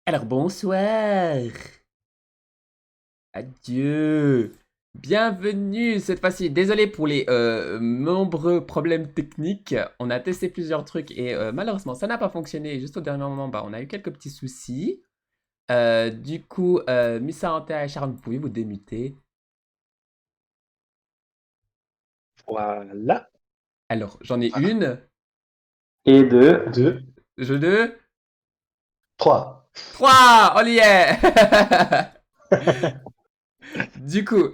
Alors bonsoir, adieu, bienvenue cette fois-ci. Désolé pour les nombreux problèmes techniques. On a testé plusieurs trucs et malheureusement ça n'a pas fonctionné. Juste au dernier moment, on a eu quelques petits soucis. Missa Anta et Sharon, vous pouvez vous démuter. Voilà. Alors j'en ai une, Et deux. Deux, je deux, trois. trois, on y est. Du coup,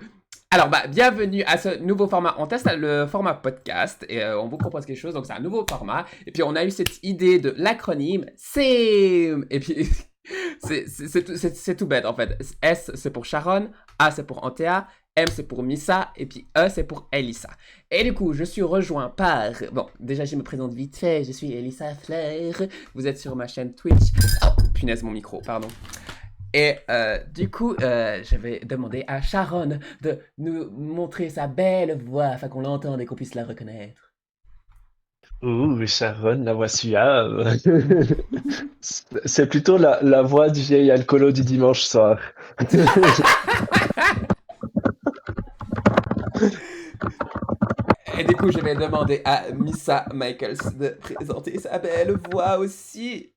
bienvenue à ce nouveau format. On teste le format podcast et on vous propose quelque chose. Donc, c'est un nouveau format. Et puis, on a eu cette idée de l'acronyme SAME. Et puis, c'est tout bête en fait. S, c'est pour Sharon. A, c'est pour Antea. M, c'est pour Missa. Et puis, E, c'est pour Elissa. Et du coup, je suis rejoint par. Bon, déjà, je me présente vite fait. Je suis Elissa Flair. Vous êtes sur ma chaîne Twitch. Oh, punaise, mon micro, pardon. Et je vais demander à Sharon de nous montrer sa belle voix afin qu'on l'entende et qu'on puisse la reconnaître. Ouh, Sharon, la voix suave. C'est plutôt la voix du vieil alcoolo du dimanche soir. Et du coup, je vais demander à Missa Michaels de présenter sa belle voix aussi.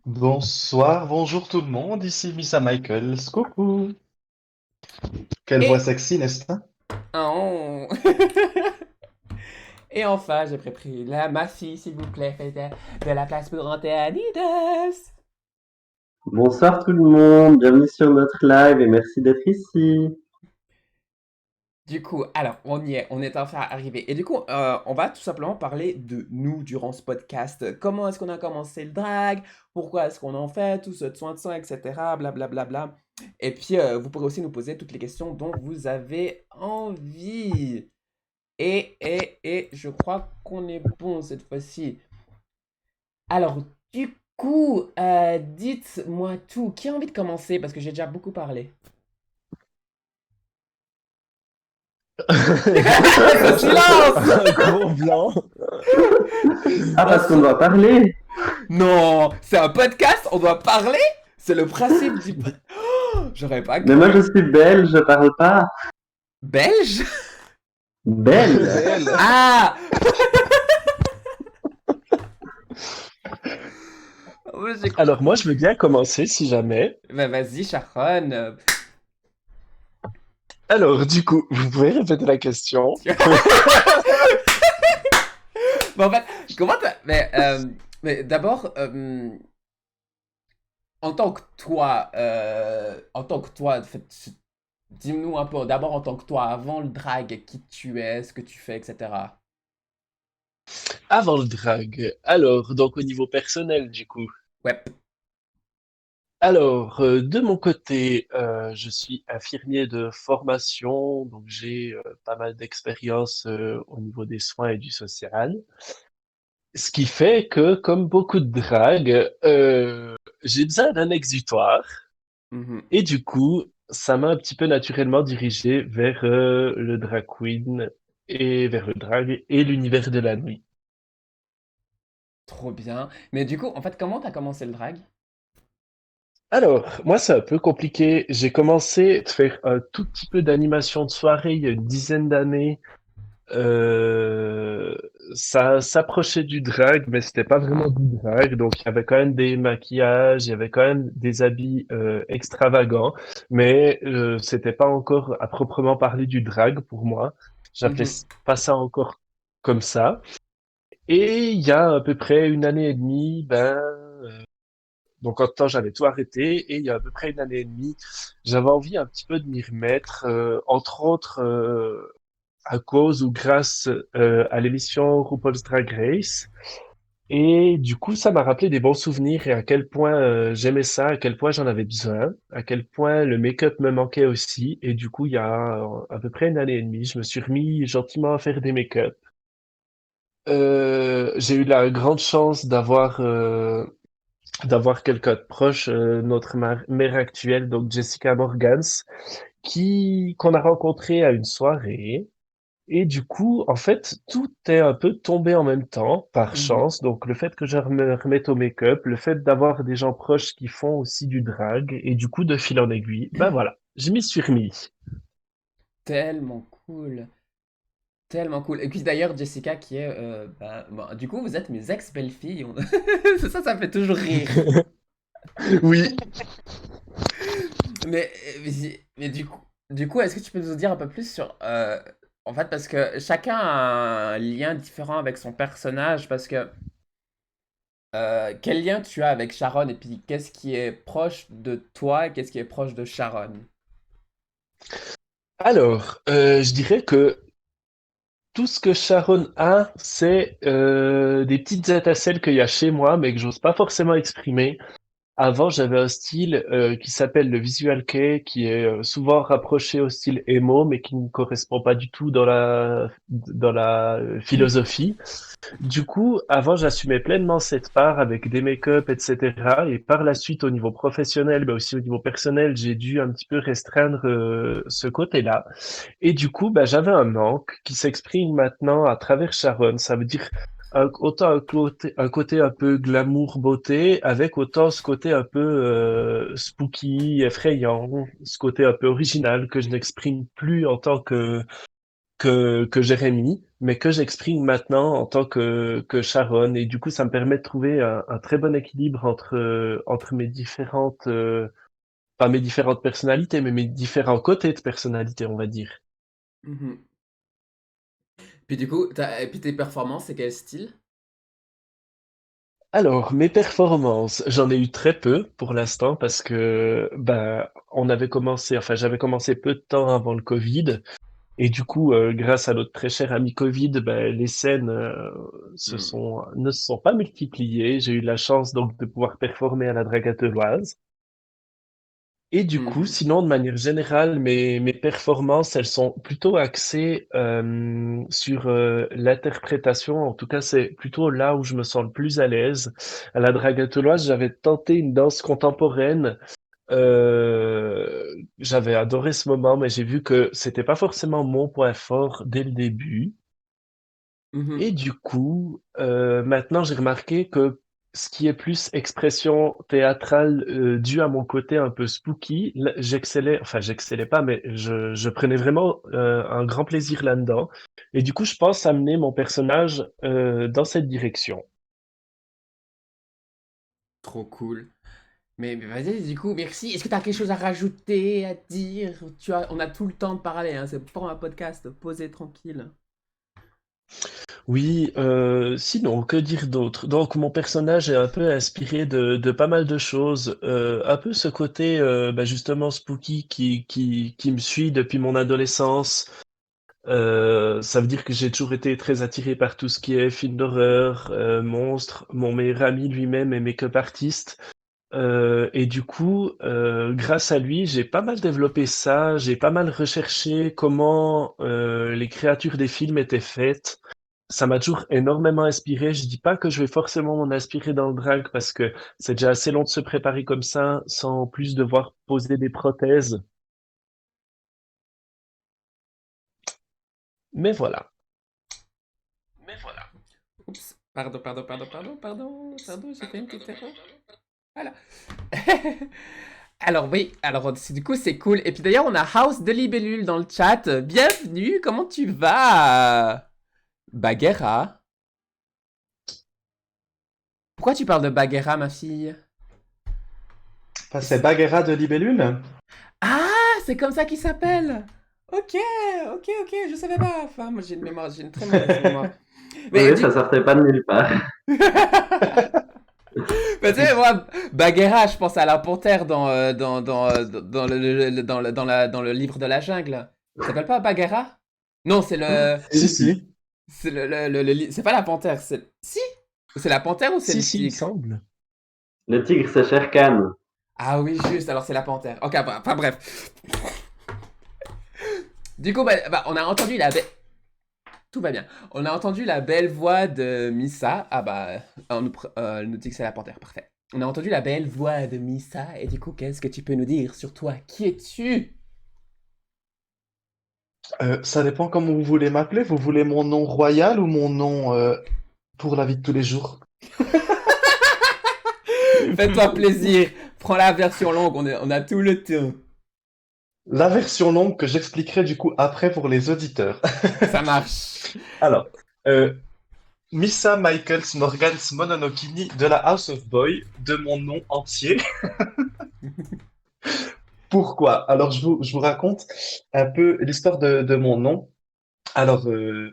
Bonsoir, bonjour tout le monde, ici Missa Michaels. Coucou. Quelle voix Et... sexy, n'est-ce pas? Oh. Et enfin, j'ai préparé ma fille, s'il vous plaît, faites de la place pour Antéanides. Bonsoir tout le monde, bienvenue sur notre live et merci d'être ici. Du coup, alors, on y est, on est enfin arrivé. Et du coup, on va tout simplement parler de nous durant ce podcast. Comment est-ce qu'on a commencé le drag? Pourquoi est-ce qu'on en fait? Tout ce soin de soin, etc. Blablabla. Bla, bla, bla. Et puis, vous pourrez aussi nous poser toutes les questions dont vous avez envie. Et je crois qu'on est bon cette fois-ci. Alors, du coup, dites-moi tout. Qui a envie de commencer? Parce que j'ai déjà beaucoup parlé. Ce silence! Un gros blanc. Ah, parce qu'on doit parler. Non, c'est un podcast, on doit parler. C'est le principe du podcast. J'aurais pas Mais moi je cru. suis belge, je parle pas. Belge? Belle. Belle. Ah! Oui, j'ai Alors moi, compris. je veux bien commencer si jamais. Bah vas-y, Sharon. Alors, du coup, vous pouvez répéter la question? Bon, en fait, comment t'as... Mais d'abord, en tant que toi, en fait, dis-nous un peu, d'abord en tant que toi, avant le drag, qui tu es, ce que tu fais, etc. Avant le drag. Alors, donc au niveau personnel, du coup. Ouais. Alors, de mon côté, je suis infirmier de formation, donc j'ai pas mal d'expérience au niveau des soins et du social. Ce qui fait que, comme beaucoup de drague, j'ai besoin d'un exutoire. Mhm. Et du coup, ça m'a un petit peu naturellement dirigé vers le drag queen et vers le drag et l'univers de la nuit. Trop bien. Mais du coup, en fait, comment t'as commencé le drag? Alors, moi, c'est un peu compliqué. J'ai commencé à faire un tout petit peu d'animation de soirée il y a une dizaine d'années. Euh, Ça s'approchait du drag, mais c'était pas vraiment du drag. Donc, il y avait quand même des maquillages, il y avait quand même des habits extravagants, mais c'était pas encore à proprement parler du drag pour moi. J'appelais Mhm. pas ça encore comme ça. Et il y a à peu près une année et demie, donc en temps j'avais tout arrêté. Et il y a à peu près une année et demie, j'avais envie un petit peu de m'y remettre, entre autres. À cause ou grâce à l'émission RuPaul's Drag Race. Et du coup, ça m'a rappelé des bons souvenirs et à quel point j'aimais ça, à quel point j'en avais besoin, à quel point le make-up me manquait aussi. Et du coup, il y a à peu près une année et demie, je me suis remis gentiment à faire des make-up. J'ai eu la grande chance d'avoir quelqu'un de proche, notre mère actuelle, donc Jessica Morgans, qui qu'on a rencontré à une soirée. Et du coup, en fait, tout est un peu tombé en même temps, par Mhm. chance. Donc, le fait que je me remette au make-up, le fait d'avoir des gens proches qui font aussi du drag, et du coup, de fil en aiguille, ben voilà, je m'y suis remis. Tellement cool. Tellement cool. Et puis d'ailleurs, Jessica, qui est. Bon, du coup, vous êtes mes ex-belles-filles. Ça me fait toujours rire. Oui. Mais, mais du coup, est-ce que tu peux nous dire un peu plus sur. En fait, parce que chacun a un lien différent avec son personnage. Parce que. Quel lien tu as avec Sharon? Et puis, qu'est-ce qui est proche de toi et qu'est-ce qui est proche de Sharon? Alors, je dirais que tout ce que Sharon a, c'est des petites étincelles qu'il y a chez moi, mais que j'ose pas forcément exprimer. Avant, j'avais un style qui s'appelle le visual kei, qui est souvent rapproché au style emo, mais qui ne correspond pas du tout dans la philosophie. Du coup, avant, j'assumais pleinement cette part avec des make-up, etc. Et par la suite, au niveau professionnel, mais aussi au niveau personnel, j'ai dû un petit peu restreindre ce côté-là. Et du coup, bah, j'avais un manque qui s'exprime maintenant à travers Sharon. Ça veut dire autant un côté un peu glamour beauté, avec autant ce côté un peu spooky, effrayant, ce côté un peu original que je n'exprime plus en tant que Jérémy, mais que j'exprime maintenant en tant que Sharon. Et du coup, ça me permet de trouver un très bon équilibre entre mes différentes, pas mes différentes personnalités, mais mes différents côtés de personnalité, on va dire. Mhm. Puis du coup, et puis tes performances, c'est quel style? Alors, mes performances, j'en ai eu très peu pour l'instant parce que j'avais commencé peu de temps avant le Covid et du coup, grâce à notre très cher ami Covid, les scènes Hmm. ne se sont pas multipliées. J'ai eu la chance donc de pouvoir performer à la Dragateloise. Et du coup, Mhm. sinon, de manière générale, mes performances, elles sont plutôt axées sur l'interprétation. En tout cas, c'est plutôt là où je me sens le plus à l'aise. À la Dragatoloise, j'avais tenté une danse contemporaine. J'avais adoré ce moment, mais j'ai vu que c'était pas forcément mon point fort dès le début. Et Mhm. du coup, maintenant j'ai remarqué que ce qui est plus expression théâtrale due à mon côté un peu spooky, là, j'excellais pas, mais je prenais vraiment un grand plaisir là-dedans. Et du coup, je pense amener mon personnage dans cette direction. Trop cool. Mais vas-y, du coup, merci. Est-ce que tu as quelque chose à rajouter, à dire? On a tout le temps de parler, hein. C'est pour un podcast, posé tranquille. Oui, sinon, que dire d'autre? Donc, mon personnage est un peu inspiré de pas mal de choses. Un peu ce côté, justement, spooky qui me suit depuis mon adolescence. Ça veut dire que j'ai toujours été très attiré par tout ce qui est film d'horreur, monstres. Mon meilleur ami lui-même est make-up artiste. Et du coup, grâce à lui, j'ai pas mal développé ça. J'ai pas mal recherché comment les créatures des films étaient faites. Ça m'a toujours énormément inspiré. Je dis pas que je vais forcément m'en inspirer dans le drag parce que c'est déjà assez long de se préparer comme ça, sans plus devoir poser des prothèses. Mais voilà. Oups. Pardon, j'ai fait une petite erreur. Voilà. Alors oui, alors du coup c'est cool. Et puis d'ailleurs on a House de Libellule dans le chat. Bienvenue, comment tu vas? Bagheera. Pourquoi tu parles de Bagheera, ma fille? Enfin, c'est Bagheera de Libellule? Ah, c'est comme ça qu'il s'appelle. Ok, ok, je savais pas. Enfin, moi j'ai une très mauvaise mémoire. Mais Oui, ça du... sortait pas de nulle part. Mais tu sais, moi, Bagheera, je pense à la panthère dans le livre de la jungle. Il s'appelle pas Bagheera? Non, Si, Si, si. c'est pas la panthère, c'est... Si? C'est la panthère ou c'est Si, le si, il me tigre? semble. le tigre, c'est Shere Khan. Ah oui, juste, alors c'est la panthère. Ok, enfin bref. Du coup, on a entendu tout va bien. On a entendu la belle voix de Missa. Ah bah, elle nous dit que c'est la panthère, parfait. On a entendu la belle voix de Missa, et du coup, qu'est-ce que tu peux nous dire sur toi? Qui es-tu? Ça dépend comment vous voulez m'appeler. Vous voulez mon nom royal ou mon nom pour la vie de tous les jours? Fais-toi plaisir. Prends la version longue, on a tout le temps. La version longue que j'expliquerai du coup après pour les auditeurs. Ça marche. Alors, euh, Misa Michaels Morgans Mononokini de la House of Boy, de mon nom entier. Pourquoi? Alors, je vous raconte un peu l'histoire de mon nom. Alors,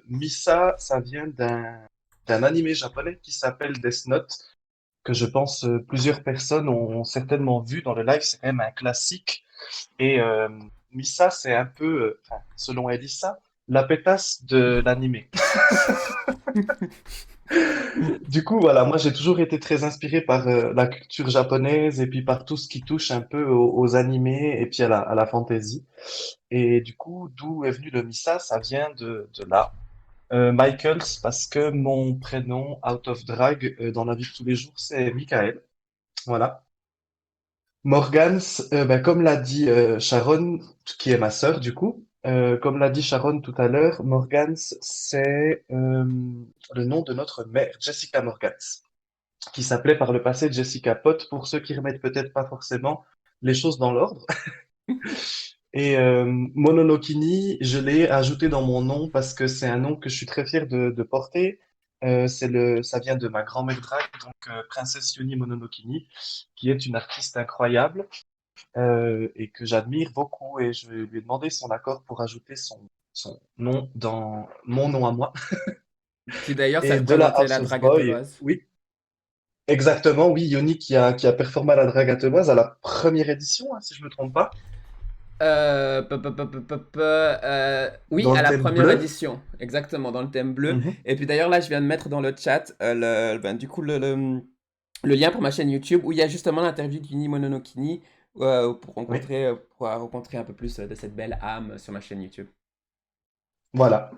Misa, ça vient d'un animé japonais qui s'appelle Death Note, que je pense plusieurs personnes ont certainement vu dans le live. C'est quand même un classique. Et Misa, c'est un peu, enfin, selon Elissa, la pétasse de l'animé. Du coup, voilà, moi j'ai toujours été très inspiré par la culture japonaise et puis par tout ce qui touche un peu aux animés et puis à la fantasy. Et du coup, d'où est venu le Misa? Ça vient de là. Michaels, parce que mon prénom out of drag dans la vie de tous les jours, c'est Michael. Voilà. Morgans, ben, comme l'a dit Sharon, qui est ma sœur du coup, comme l'a dit Sharon tout à l'heure, Morgans, c'est le nom de notre mère, Jessica Morgans, qui s'appelait par le passé Jessica Pott, pour ceux qui remettent peut-être pas forcément les choses dans l'ordre. Et Mononokini, je l'ai ajouté dans mon nom parce que c'est un nom que je suis très fier de porter. Ça vient de ma grand-mère drag, donc Princesse Yoni Mononokini, qui est une artiste incroyable et que j'admire beaucoup. Et je lui ai demandé son accord pour ajouter son nom dans mon nom à moi. Qui d'ailleurs s'est Et de la représenté House la of drague à Boy, Toulouse. oui, exactement, oui, Yoni qui a performé à la Drague à Teloise à la première édition, hein, si je me trompe pas, Oui, dans à le la thème première bleu. édition, exactement, dans le thème bleu. Mhm. Et puis d'ailleurs, là, je viens de mettre dans le chat du coup, le lien pour ma chaîne YouTube où il y a justement l'interview d'Uni Mononokini Oui, pour rencontrer un peu plus de cette belle âme sur ma chaîne YouTube. voilà.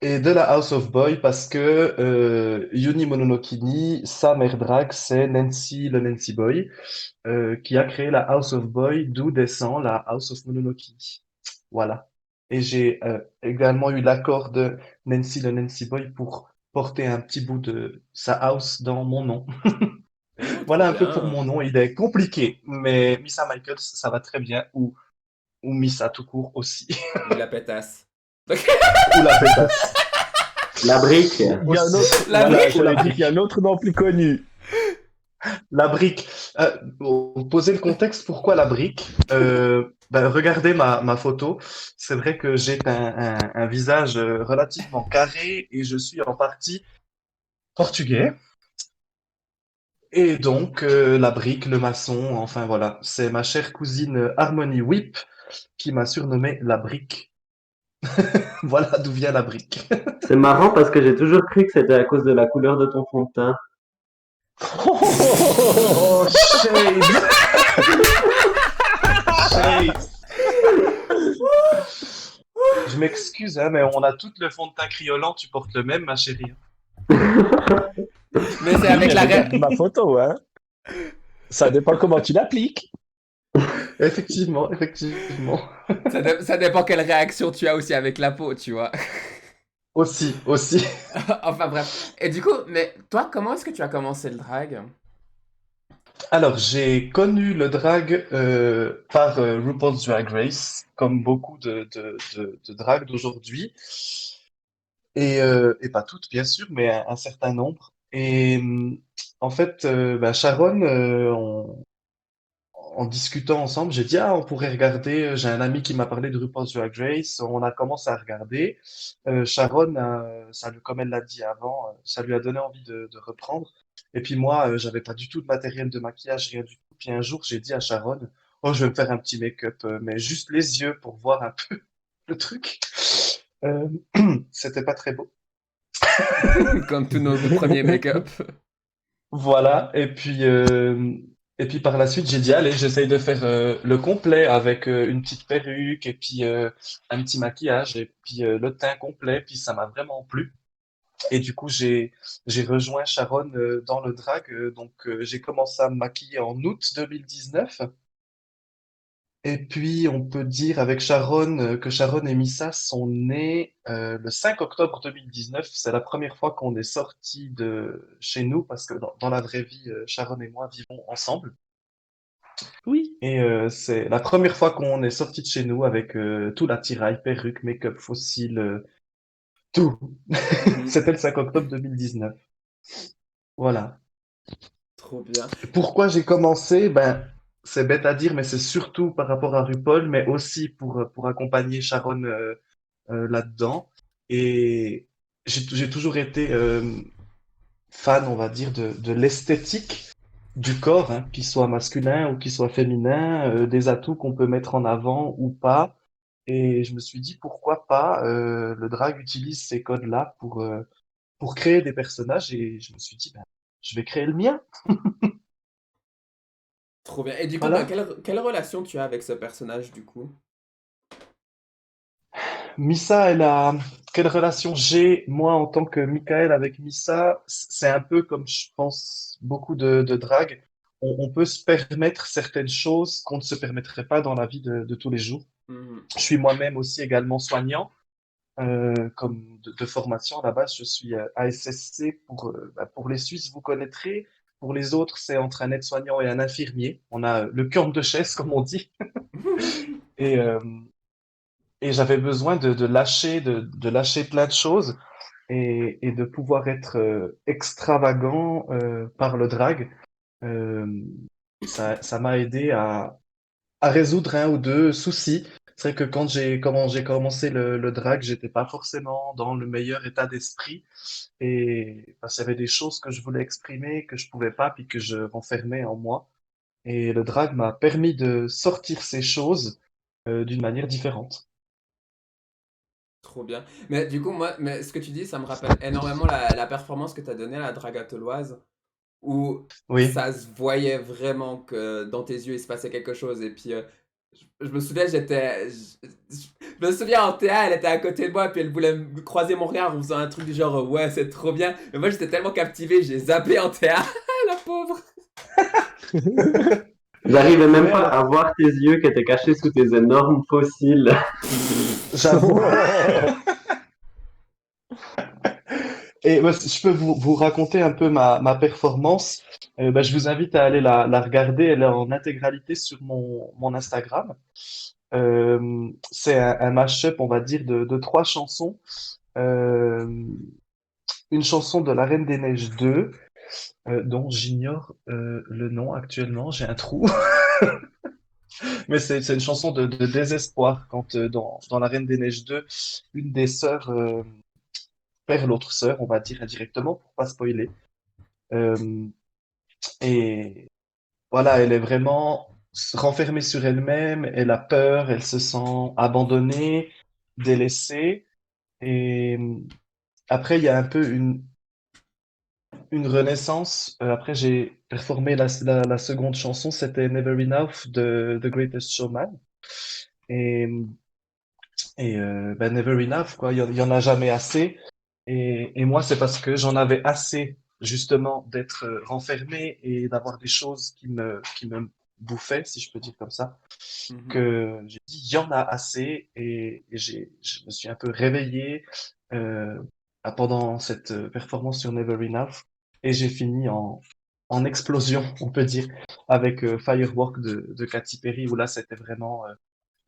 Et de la House of Boy parce que Yuni Mononokini, sa mère drague, c'est Nancy le Nancy Boy, qui a créé la House of Boy, d'où descend la House of Mononokini. Voilà. Et j'ai également eu l'accord de Nancy le Nancy Boy pour porter un petit bout de sa house dans mon nom. Oh, trop Voilà un peu pour bien. mon nom. Il est compliqué, mais Missa Michaels, ça va très bien, ou Missa tout court aussi, Ou la pétasse. ou la pétasse. La brique. Il y a un Aussi. autre, La Voilà, voilà, ou la j'allais dire qu'il y a brique. un autre nom plus connu. La brique. Pour poser le contexte, pourquoi la brique? Ben, regardez ma photo. C'est vrai que j'ai un visage relativement carré et je suis en partie portugais. Et donc, la brique, le maçon, enfin voilà. C'est ma chère cousine Harmony Whip qui m'a surnommé la brique. Voilà d'où vient la brique. C'est marrant parce que j'ai toujours cru que c'était à cause de la couleur de ton fond de teint. Oh, shade! Shade! Je m'excuse, hein, mais on a tout le fond de teint criolant, tu portes le même, ma chérie. Mais c'est Oui, avec mais la regarde ma photo, hein. Ça dépend comment tu l'appliques. Effectivement, effectivement. ça dépend quelle réaction tu as aussi avec la peau, tu vois. Aussi, aussi. Enfin bref. Et du coup, mais toi, comment est-ce que tu as commencé le drag? Alors, j'ai connu le drag par RuPaul's Drag Race, comme beaucoup de drag d'aujourd'hui. Et pas toutes, bien sûr, mais un certain nombre. Et en fait, bah, Sharon, en discutant ensemble, j'ai dit, ah, on pourrait regarder. J'ai un ami qui m'a parlé de RuPaul's Drag Race. On a commencé à regarder. Sharon, comme elle l'a dit avant, ça lui a donné envie de reprendre. Et puis moi, j'avais pas du tout de matériel de maquillage, rien du tout. Puis un jour, j'ai dit à Sharon, oh, je vais me faire un petit make-up, mais juste les yeux pour voir un peu le truc. Euh, C'était pas très beau. Comme tous nos premiers make-up. Voilà. Et puis par la suite, j'ai dit, allez, j'essaye de faire le complet avec une petite perruque et puis un petit maquillage et puis le teint complet. Puis ça m'a vraiment plu. Et du coup, j'ai rejoint Sharon dans le drag. Donc j'ai commencé à me maquiller en août 2019. Et puis, on peut dire avec Sharon que Sharon et Missa sont nés le 5 octobre 2019. C'est la première fois qu'on est sortis de chez nous parce que dans la vraie vie, Sharon et moi vivons ensemble. Oui. Et c'est la première fois qu'on est sortis de chez nous avec tout l'attirail, perruque, make-up, fossile, tout. Mhm. C'était le 5 octobre 2019. Voilà. Trop bien. Pourquoi j'ai commencé? Ben, c'est bête à dire, mais c'est surtout par rapport à RuPaul, mais aussi pour accompagner Sharon là-dedans. Et j'ai toujours été fan, on va dire, de l'esthétique du corps, hein, qu'il soit masculin ou qu'il soit féminin, des atouts qu'on peut mettre en avant ou pas. Et je me suis dit, pourquoi pas, le drag utilise ces codes-là pour créer des personnages. Et je me suis dit, ben, je vais créer le mien. Trop bien. Et du coup, ben, Voilà. quelle relation tu as avec ce personnage, du coup? Missa, quelle relation j'ai, moi, en tant que Michael avec Missa? C'est un peu comme je pense beaucoup de drag. On peut se permettre certaines choses qu'on ne se permettrait pas dans la vie de tous les jours. Mhm. Je suis moi-même aussi également soignant, comme de formation à la base. Je suis ASSC pour les Suisses, vous connaîtrez. Pour les autres, c'est entre un aide-soignant et un infirmier. On a le cœur de chaise, comme on dit. Et, euh, et j'avais besoin de lâcher plein de choses et de pouvoir être extravagant par le drag. Euh, ça m'a aidé à résoudre un ou deux soucis. C'est vrai que quand j'ai commencé le drag, j'étais pas forcément dans le meilleur état d'esprit et parce qu'il y avait des choses que je voulais exprimer que je pouvais pas puis que je renfermais en moi. Et le drag m'a permis de sortir ces choses d'une manière différente. Trop bien. Mais du coup, moi, mais ce que tu dis, ça me rappelle énormément la performance que tu as donnée à la Dragatoloise, où Oui. ça se voyait vraiment que dans tes yeux, il se passait quelque chose. Et puis, je me souviens, je me souviens en Théa, elle était à côté de moi, puis elle voulait me croiser mon regard en faisant un truc du genre, ouais, c'est trop bien. Mais moi, j'étais tellement captivé, j'ai zappé en Théa. La pauvre. J'arrivais même Ouais, pas à voir tes yeux qui étaient cachés sous tes énormes fossiles. j'avoue. Et moi, si je peux vous raconter un peu ma performance. Bah, je vous invite à aller la regarder. Elle est en intégralité sur mon Instagram. C'est un mash-up, on va dire, de trois chansons. Euh, une chanson de La Reine des Neiges 2, dont j'ignore le nom actuellement. J'ai un trou. Mais c'est une chanson de désespoir quand dans La Reine des Neiges 2, une des sœurs perd l'autre sœur, on va dire indirectement, pour pas spoiler. Euh, et voilà, elle est vraiment renfermée sur elle-même, elle a peur, elle se sent abandonnée, délaissée. Et après, il y a un peu une renaissance. Après, j'ai performé la seconde chanson, c'était Never Enough de The Greatest Showman. Et, ben, Never Enough, quoi, il y en a jamais assez. Et moi, c'est parce que j'en avais assez, justement, d'être renfermé et d'avoir des choses qui me bouffaient, si je peux dire comme ça, Mhm. que j'ai dit, il y en a assez, et je me suis un peu réveillé pendant cette performance sur Never Enough, et j'ai fini en explosion, on peut dire, avec Firework de Katy Perry, où là, c'était vraiment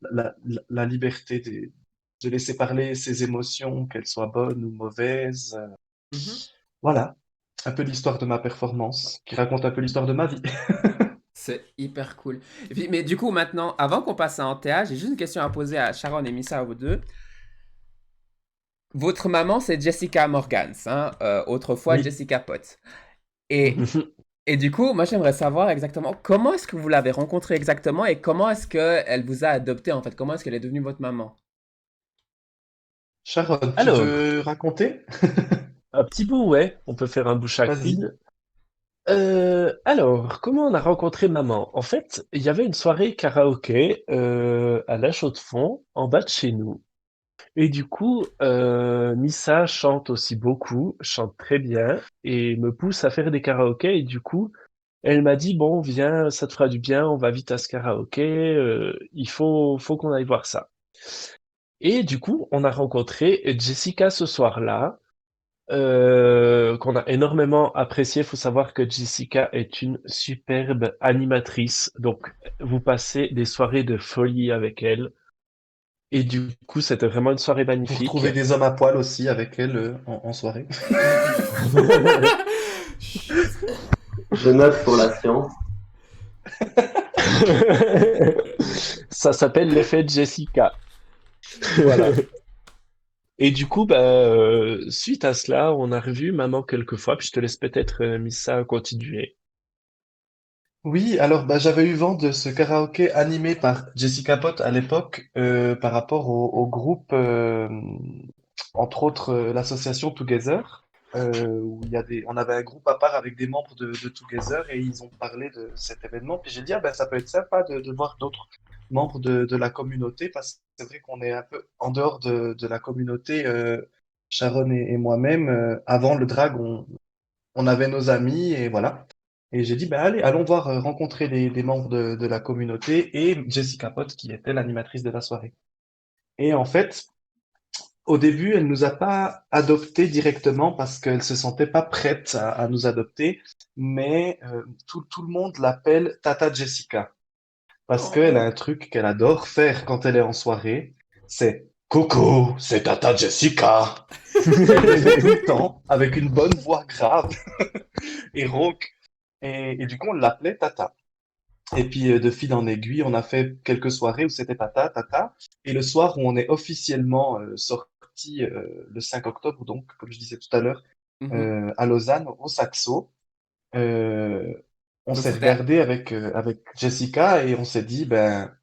la liberté de laisser parler ses émotions, qu'elles soient bonnes ou mauvaises. Mhm. Voilà, un peu l'histoire de ma performance, qui raconte un peu l'histoire de ma vie. C'est hyper cool. Et puis, mais du coup, maintenant, avant qu'on passe à Antea, j'ai juste une question à poser à Sharon et Missa, à vous deux. Votre maman, c'est Jessica Morgans, hein, autrefois Oui. Jessica Potts. Et, Mhm. et du coup, moi, j'aimerais savoir exactement comment est-ce que vous l'avez rencontrée exactement et comment est-ce qu'elle vous a adopté, en fait. Comment est-ce qu'elle est devenue votre maman? Sharon, tu Alors, veux raconter? un petit bout, ouais, on peut faire un bout Vas-y. chacune. Alors, comment on a rencontré maman? En fait, il y avait une soirée karaoké à La Chaux-de-Fonds, en bas de chez nous. Et du coup, Missa chante aussi beaucoup, chante très bien, et me pousse à faire des karaokés. Et du coup, Elle m'a dit, bon, viens, ça te fera du bien, on va vite à ce karaoké, faut qu'on aille voir ça. Et du coup, on a rencontré Jessica ce soir-là, qu'on a énormément apprécié. Il faut savoir que Jessica est une superbe animatrice, donc vous passez des soirées de folie avec elle. Et du coup, c'était vraiment une soirée Vous magnifique. retrouvez des hommes à poil aussi avec elle en soirée. Je note pour la science. Ça s'appelle l'effet Jessica. Voilà. Et du coup, suite à cela, on a revu Maman quelques fois, puis je te laisse peut-être, Missa, continuer. Oui, alors j'avais eu vent de ce karaoké animé par Jessica Pott à l'époque par rapport au groupe, entre autres l'association Together, où on avait un groupe à part avec des membres de Together et ils ont parlé de cet événement. Puis j'ai dit, ah ben ça peut être sympa de voir d'autres membres de la communauté parce que c'est vrai qu'on est un peu en dehors de la communauté, Sharon et moi-même. Avant le drag, on avait nos amis et voilà. Et j'ai dit, bah allez, allons voir rencontrer des membres de la communauté et Jessica Pott qui était l'animatrice de la soirée. Et en fait, au début, elle nous a pas adoptés directement parce qu'elle se sentait pas prête à nous adopter, mais tout le monde l'appelle Tata Jessica parce qu'elle a Oh. un truc qu'elle adore faire quand elle est en soirée, c'est Coucou, c'est Tata Jessica. Elle le fait tout le temps avec une bonne voix grave et rauque. Et du coup, on l'appelait Tata. Et puis, de fil en aiguille, on a fait quelques soirées où c'était Tata, Tata. Et le soir où on est officiellement sorti le 5 octobre, donc, comme je disais tout à l'heure, Mhm. à Lausanne, au Saxo, euh, on Donc s'est c'était... regardé avec Jessica et on s'est dit, ben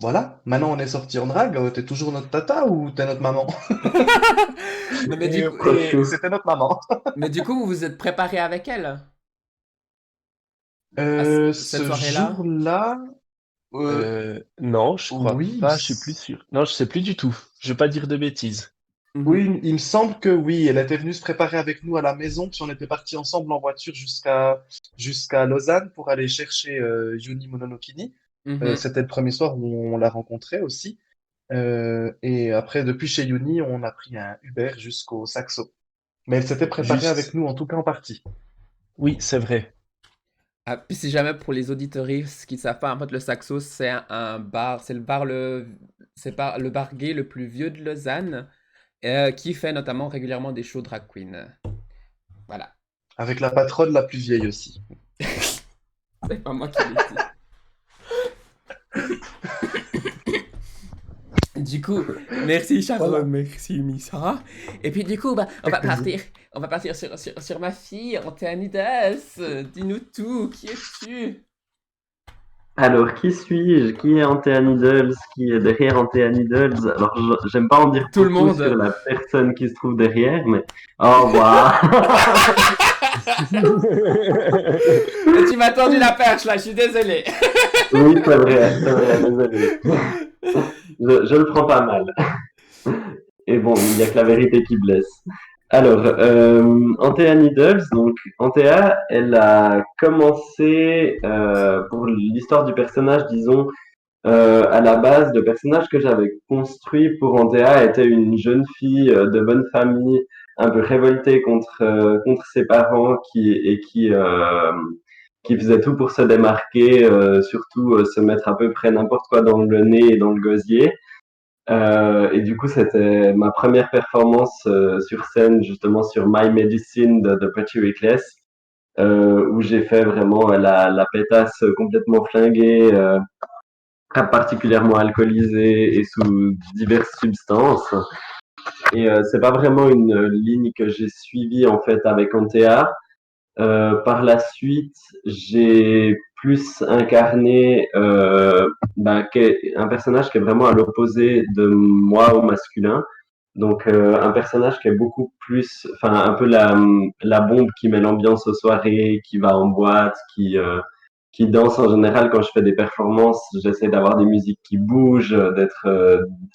voilà, maintenant on est sorti en drague, t'es toujours notre tata ou t'es notre maman? Non, mais Et, du coup, Trop chou. c'était notre maman. vous vous êtes préparé avec elle cette Ce soirée-là? jour-là, euh, Non, je crois oui, pas, je suis plus sûr. Non, je sais plus du tout. Je vais pas dire de bêtises. Mhm. oui, il me semble que oui, elle était venue se préparer avec nous à la maison, puis on était partis ensemble en voiture jusqu'à Lausanne pour aller chercher Yuni Mononokini. Mhm. C'était le premier soir où on l'a rencontrée aussi. Et après, depuis chez Yuni, on a pris un Uber jusqu'au Saxo. Mais elle s'était préparée avec Juste. nous, en tout cas en partie. Oui, c'est vrai. Ah, puis si jamais pour les auditoristes qui ne savent pas, en fait, le Saxo, c'est un bar, le bar gay le plus vieux de Lausanne, qui fait notamment régulièrement des shows drag queen. Voilà. Avec la patronne la plus vieille aussi. C'est pas moi qui l'ai dit. Du coup, merci Sharon, Voilà. merci Missa. Et puis du coup, bah, Avec plaisir. on va partir sur ma fille, Antonidas. Dis-nous tout, qui es-tu? Alors, qui suis-je? Qui est Antea Needles? Qui est derrière Antea Needles? Alors, j'aime pas en dire Tout le beaucoup sur monde. la personne qui se trouve derrière, mais... Oh, waouh! Et tu m'as tendu la perche là, je suis désolé. Oui, c'est vrai, désolé. Je le prends pas mal. Et bon, il y a que la vérité qui blesse. Alors, Antea Needles, donc Antea, elle a commencé pour l'histoire du personnage, disons, à la base, le personnage que j'avais construit pour Antea était une jeune fille de bonne famille, un peu révoltée contre ses parents qui faisait tout pour se démarquer, surtout se mettre à peu près n'importe quoi dans le nez et dans le gosier. Et du coup, c'était ma première performance sur scène, justement sur My Medicine de Pretty Reckless, où j'ai fait vraiment la pétasse complètement flinguée, particulièrement alcoolisée et sous diverses substances. Et c'est pas vraiment une ligne que j'ai suivie en fait avec Antea. Par la suite, j'ai plus incarné un personnage qui est vraiment à l'opposé de moi au masculin. Donc un personnage qui est beaucoup plus, enfin un peu la bombe qui met l'ambiance aux soirées, qui va en boîte, qui danse en général quand je fais des performances. J'essaie d'avoir des musiques qui bougent, d'être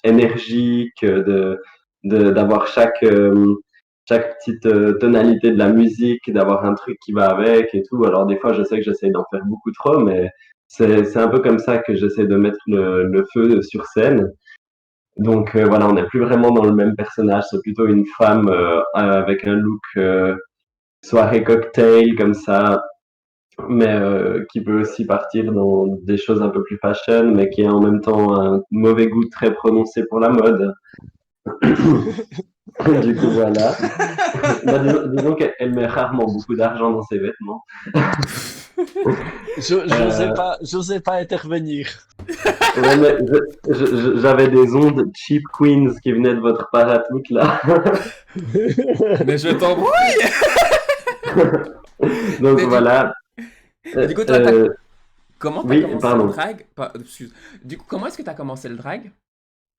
énergique, d'avoir chaque petite tonalité de la musique, d'avoir un truc qui va avec et tout. Alors des fois, je sais que j'essaie d'en faire beaucoup trop, mais c'est un peu comme ça que j'essaie de mettre le feu sur scène. Donc voilà, on n'est plus vraiment dans le même personnage, c'est plutôt une femme avec un look soirée cocktail comme ça, mais qui peut aussi partir dans des choses un peu plus fashion, mais qui a en même temps un mauvais goût très prononcé pour la mode. Du coup, voilà. Bah, disons qu'elle met rarement beaucoup d'argent dans ses vêtements. Euh, J'osais pas intervenir. ouais, mais j'avais des ondes cheap queens qui venaient de votre part à toutes là. Mais je t'embrouille. Donc Mais voilà. du coup, comment t'as Oui, commencé le pardon. drag? Excuse. Du coup, comment est-ce que t'as commencé le drag?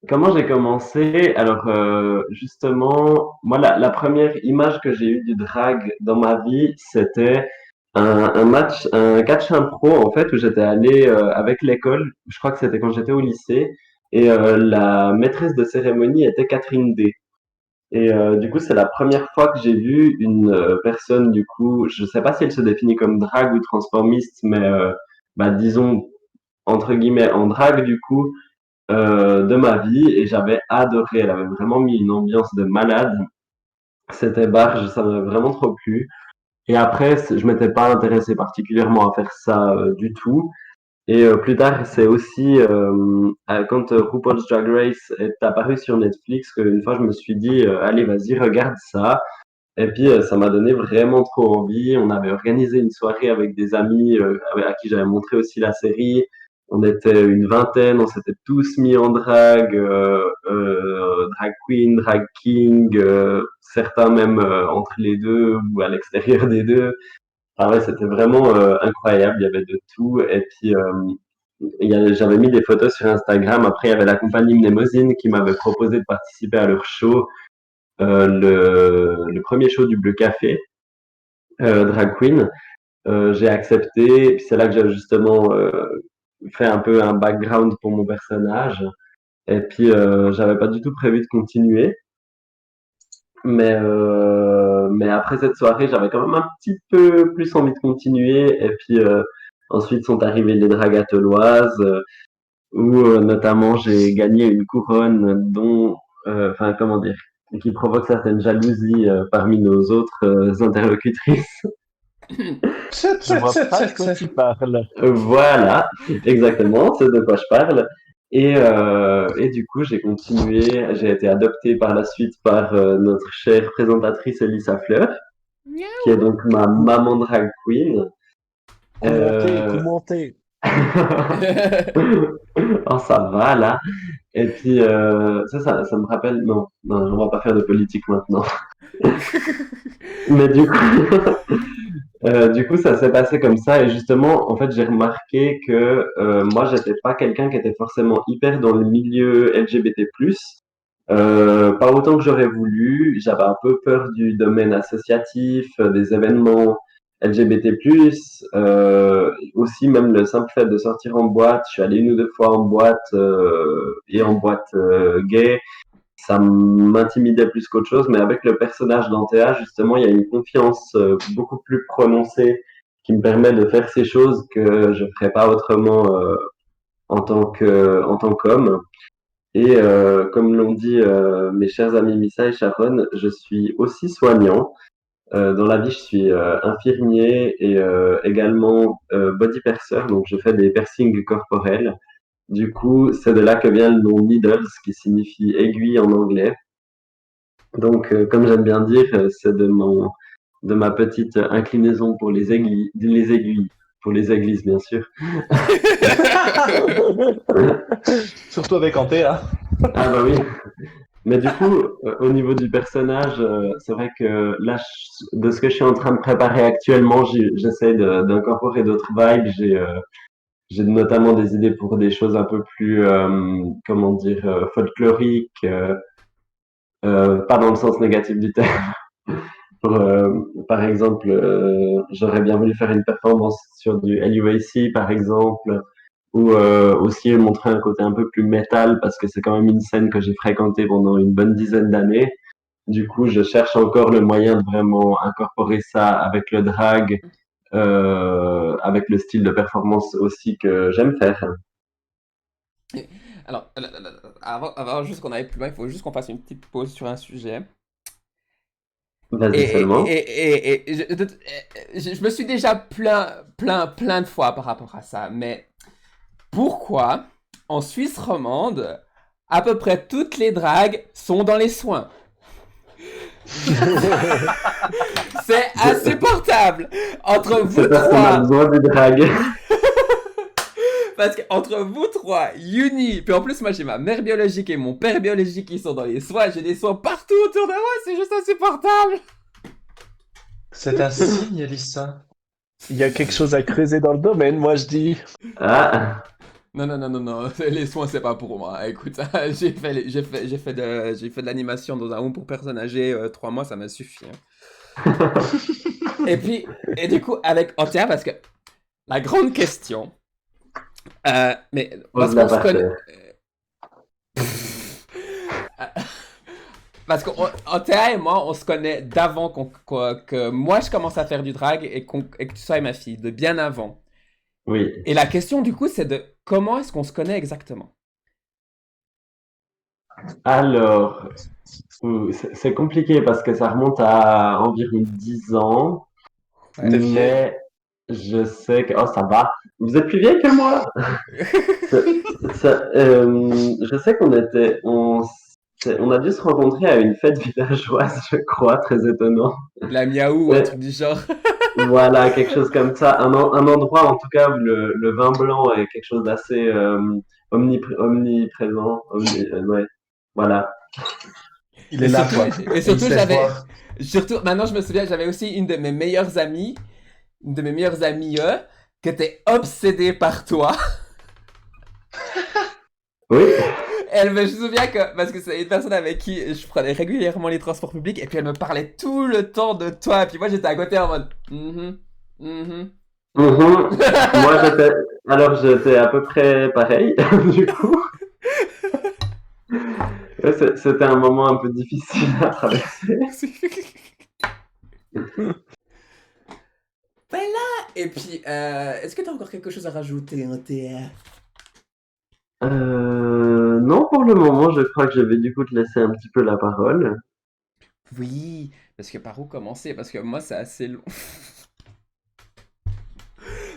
Comment j'ai commencé? Alors, justement, moi, la première image que j'ai eue du drag dans ma vie, c'était un match, un catch impro, en fait, où j'étais allé avec l'école. Je crois que c'était quand j'étais au lycée. Et la maîtresse de cérémonie était Catherine D. Et du coup, c'est la première fois que j'ai vu une personne, du coup, je sais pas si elle se définit comme drag ou transformiste, mais bah, disons, entre guillemets, en drag, du coup de ma vie et j'avais adoré. Elle avait vraiment mis une ambiance de malade. C'était barge, ça m'avait vraiment trop plu. Et après, je m'étais pas intéressé particulièrement à faire ça du tout. Et plus tard, c'est aussi quand RuPaul's Drag Race est apparu sur Netflix qu'une fois je me suis dit allez vas-y regarde ça. Et puis ça m'a donné vraiment trop envie. On avait organisé une soirée avec des amis à qui j'avais montré aussi la série. On était une vingtaine, on s'était tous mis en drag, drag queen, drag king, certains même entre les deux ou à l'extérieur des deux. Ah ouais, c'était vraiment incroyable, il y avait de tout. Et puis j'avais mis des photos sur Instagram. Après, il y avait la compagnie Mnemosyne qui m'avait proposé de participer à leur show, le premier show du Bleu Café, Drag Queen. J'ai accepté, et puis c'est là que j'ai justement fait un peu un background pour mon personnage. Et puis j'avais pas du tout prévu de continuer, mais après cette soirée, j'avais quand même un petit peu plus envie de continuer. Et puis ensuite sont arrivées les dragatoloises, où notamment j'ai gagné une couronne dont, enfin comment dire, qui provoque certaines jalousies parmi nos autres interlocutrices. Tchè, Je tchè, vois tchè, pas tchè, de quoi tchè. tu parles. Voilà, exactement, c'est de quoi je parle. Et du coup, j'ai continué, j'ai été adopté par la suite par notre chère présentatrice Elissa Fleur, qui est donc ma maman drag queen. Euh... Commenter. Oh, ça va là. Et puis, ça me rappelle, non, non, on va pas faire de politique maintenant. Mais du coup, ça s'est passé comme ça. Et justement, en fait, j'ai remarqué que moi, j'étais pas quelqu'un qui était forcément hyper dans le milieu LGBT+. Pas autant que j'aurais voulu. J'avais un peu peur du domaine associatif, des événements LGBT+. Aussi, même le simple fait de sortir en boîte. Je suis allé une ou deux fois en boîte et en boîte gay, ça m'intimidait plus qu'autre chose, mais avec le personnage d'Antea, justement, il y a une confiance beaucoup plus prononcée qui me permet de faire ces choses que je ferais pas autrement en tant qu'homme. Et comme l'ont dit mes chers amis Missa et Sharon, je suis aussi soignant. Dans la vie, je suis infirmier et également body piercer, donc je fais des piercings corporels. Du coup, c'est de là que vient le nom Needles, qui signifie aiguille en anglais. Donc, comme j'aime bien dire, c'est de ma petite inclinaison pour les aiguilles, pour les églises, bien sûr. Surtout avec Antea. Ah bah oui. Mais du coup, au niveau du personnage, c'est vrai que là, de ce que je suis en train de préparer actuellement, j'essaie d'incorporer d'autres vibes. J'ai notamment des idées pour des choses un peu plus, comment dire, folkloriques, pas dans le sens négatif du terme. Par exemple, j'aurais bien voulu faire une performance sur du LUAC, par exemple, ou aussi montrer un côté un peu plus métal, parce que c'est quand même une scène que j'ai fréquentée pendant une bonne dizaine d'années. Du coup, je cherche encore le moyen de vraiment incorporer ça avec le drag, avec le style de performance aussi que j'aime faire. Alors, avant juste qu'on aille plus loin, il faut juste qu'on fasse une petite pause sur un sujet. Vas-y seulement. Je me suis déjà plein de fois par rapport à ça, mais pourquoi en Suisse romande, à peu près toutes les dragues sont dans les soins? C'est insupportable. Entre vous C'est parce qu'on a trois, besoin du drag. parce qu'entre vous trois, Uni, puis en plus moi j'ai ma mère biologique et mon père biologique qui sont dans les soins, j'ai des soins partout autour de moi, c'est juste insupportable. C'est un signe, Elissa. Il y a quelque chose à creuser dans le domaine, moi je dis. Ah, Non, les soins c'est pas pour moi. Écoute, j'ai fait de l'animation dans un home pour personnes âgées 3 mois, ça m'a suffi, hein. Et du coup, avec Antia, parce que la grande question, mais parce pose la qu'on se par connaît. terre. Parce qu'Antea et moi, on se connaît d'avant que moi je commence à faire du drag et que tu sois ma fille, de bien avant. Oui. Et la question du coup, c'est de comment est-ce qu'on se connaît exactement? Alors, c'est compliqué parce que ça remonte à environ 10 ans, Ouais. T'es vieille. mais je sais que... Oh, ça va. Vous êtes plus vieille que moi. Je sais on a dû se rencontrer à une fête villageoise, je crois, très étonnant. La miaou ou un Et truc du genre. voilà, quelque chose comme ça. Un endroit, en tout cas, où le vin blanc est quelque chose d'assez omniprésent. Ouais, voilà. Il Et est là, surtout, quoi. et Et il surtout, se laisse voir. maintenant je me souviens, j'avais aussi une de mes meilleures amies, qui était obsédée par toi. Oui. Je me souviens que, parce que c'est une personne avec qui je prenais régulièrement les transports publics, et puis elle me parlait tout le temps de toi, et puis moi j'étais à côté en mode, mhm, mhm, Mhm. mhm. Moi, j'étais à peu près pareil, du coup. Ouais, c'était un moment un peu difficile à traverser. Voilà. Et puis, est-ce que t'as encore quelque chose à rajouter en TR? Non, pour le moment, je crois que je vais du coup te laisser un petit peu la parole. Oui, parce que par où commencer? Parce que moi c'est assez long.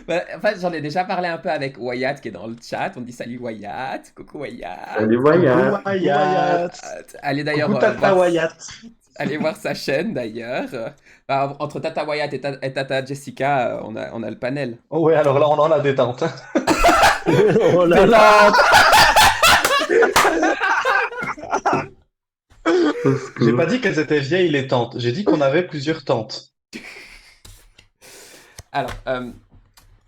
Bah, en fait, j'en ai déjà parlé un peu avec Wyatt qui est dans le chat. On dit salut Wyatt, coucou Wyatt. Salut, Coucou Wyatt. Wyatt. Allez Coucou d'ailleurs Tata Wyatt. allez voir sa chaîne d'ailleurs. Entre Tata Wyatt et Tata Jessica, on a le panel. Oh ouais, alors là, on en a des tentes, hein. Oh là là. Détente. Au J'ai pas secours. dit qu'elles étaient vieilles, les tentes. J'ai dit qu'on avait plusieurs tentes. Alors,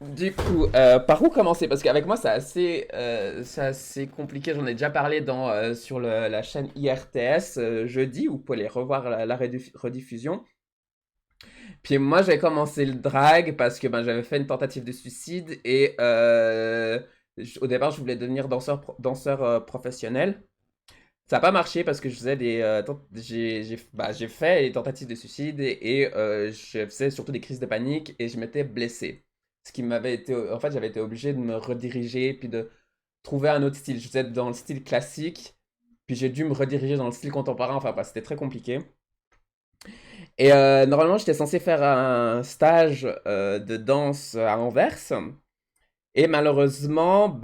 du coup, par où commencer? Parce qu'avec moi, c'est assez compliqué. J'en ai déjà parlé sur la chaîne IRTS jeudi, où vous pouvez aller revoir la rediffusion. Puis moi, j'ai commencé le drag parce que ben, j'avais fait une tentative de suicide et au départ, je voulais devenir danseur professionnel. Ça n'a pas marché parce que je faisais j'ai fait des tentatives de suicide et je faisais surtout des crises de panique et je m'étais blessé. Ce qui m'avait été, en fait, j'avais été obligé de me rediriger puis de trouver un autre style. Je faisais dans le style classique, puis j'ai dû me rediriger dans le style contemporain. Enfin, bah, c'était très compliqué. Et normalement, j'étais censé faire un stage de danse à Anvers. Et malheureusement,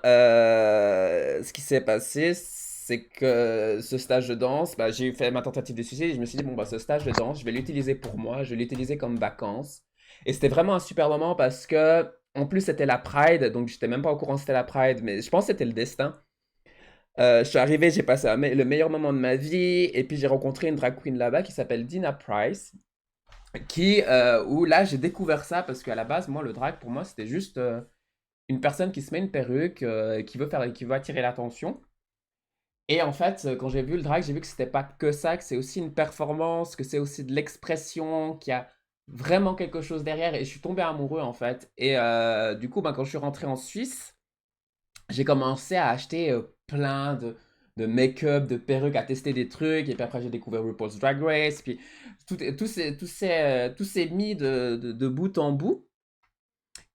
ce qui s'est passé, c'est que ce stage de danse, j'ai fait ma tentative de suicide et je me suis dit, bon, ce stage de danse, je vais l'utiliser pour moi, je vais l'utiliser comme vacances. Et c'était vraiment un super moment parce que, en plus, c'était la Pride, donc j'étais même pas au courant que c'était la Pride, mais je pense que c'était le destin. Je suis arrivé, j'ai passé le meilleur moment de ma vie, et puis j'ai rencontré une drag queen là-bas qui s'appelle Dina Price, où là j'ai découvert ça parce qu'à la base, moi, le drag pour moi c'était juste une personne qui se met une perruque, qui veut attirer l'attention. Et en fait, quand j'ai vu le drag, j'ai vu que c'était pas que ça, que c'est aussi une performance, que c'est aussi de l'expression, qu'il y a vraiment quelque chose derrière, et je suis tombé amoureux en fait. Et du coup, quand je suis rentré en Suisse, j'ai commencé à acheter plein de make-up, de perruques, à tester des trucs. Et puis après, j'ai découvert RuPaul's Drag Race. Puis tout s'est mis de bout en bout.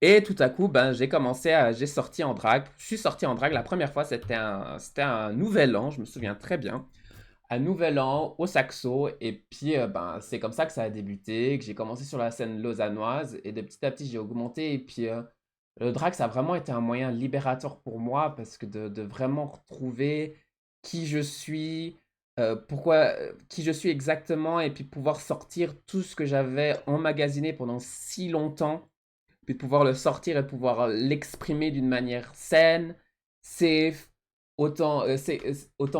Et tout à coup, ben, j'ai sorti en drague. Je suis sorti en drague la première fois, c'était un nouvel an, je me souviens très bien. Un nouvel an au Saxo. Et puis, ben, c'est comme ça que ça a débuté, que j'ai commencé sur la scène lausannoise. Et de petit à petit, j'ai augmenté. Et puis, le drag, ça a vraiment été un moyen libérateur pour moi parce que de vraiment retrouver qui je suis, qui je suis exactement. Et puis pouvoir sortir tout ce que j'avais emmagasiné pendant si longtemps puis de pouvoir le sortir et de pouvoir l'exprimer d'une manière saine, safe, autant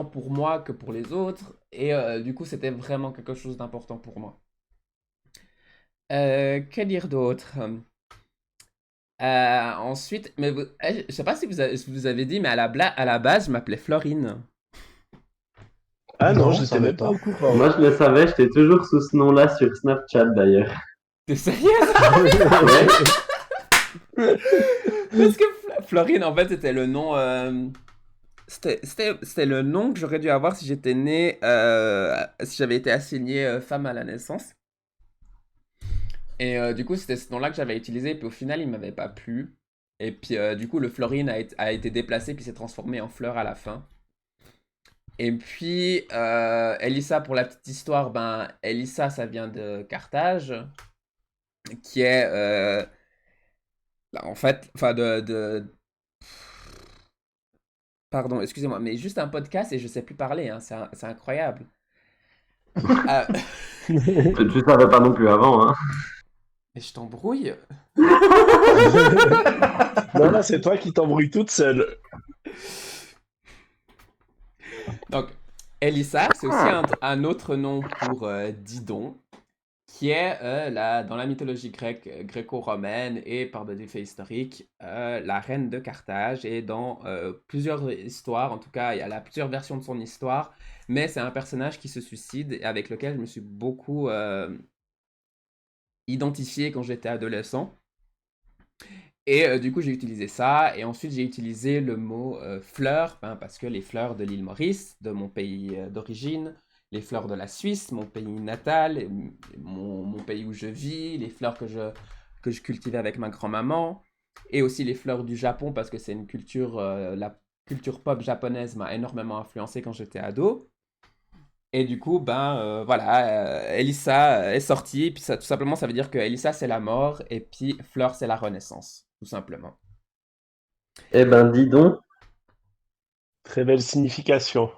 pour moi que pour les autres. Et du coup, c'était vraiment quelque chose d'important pour moi. Que dire d'autre? Ensuite, je sais pas si vous avez dit, mais à la base, je m'appelais Florine. Ah non, Non, je ça n'étais va même pas pas. au courant. Moi, je le savais, j'étais toujours sous ce nom-là sur Snapchat d'ailleurs. T'es sérieux? Ouais. Parce que Florine, en fait, c'était le nom. C'était le nom que j'aurais dû avoir si j'étais né, si j'avais été assignée femme à la naissance. Et du coup, c'était ce nom-là que j'avais utilisé. Puis au final, il m'avait pas plu. Et puis du coup, le Florine a été déplacé puis s'est transformé en fleur à la fin. Et puis, Elissa, pour la petite histoire, ben, Elissa, ça vient de Carthage, qui est, en fait, enfin, pardon, excusez-moi, mais juste un podcast et je sais plus parler, hein, c'est incroyable. Euh, Tu savais pas non plus avant, hein. mais je t'embrouille. Non, là, c'est toi qui t'embrouilles toute seule. Donc, Elissa, c'est aussi un autre nom pour Didon, qui est dans la mythologie grecque, gréco-romaine et par des faits historiques, la reine de Carthage. Et dans plusieurs histoires, en tout cas, il y a plusieurs versions de son histoire, mais c'est un personnage qui se suicide et avec lequel je me suis beaucoup identifié quand j'étais adolescent. Et du coup, j'ai utilisé ça. Et ensuite, j'ai utilisé le mot fleur, hein, parce que les fleurs de l'île Maurice, de mon pays d'origine, les fleurs de la Suisse, mon pays natal, et mon pays où je vis, les fleurs que je cultivais avec ma grand-maman, et aussi les fleurs du Japon, parce que c'est une culture, la culture pop japonaise m'a énormément influencé quand j'étais ado. Et du coup, ben voilà, Elissa est sortie, et puis ça, tout simplement, ça veut dire que Elissa c'est la mort, et puis Fleur c'est la renaissance, tout simplement. Eh ben, dis donc. Très belle signification.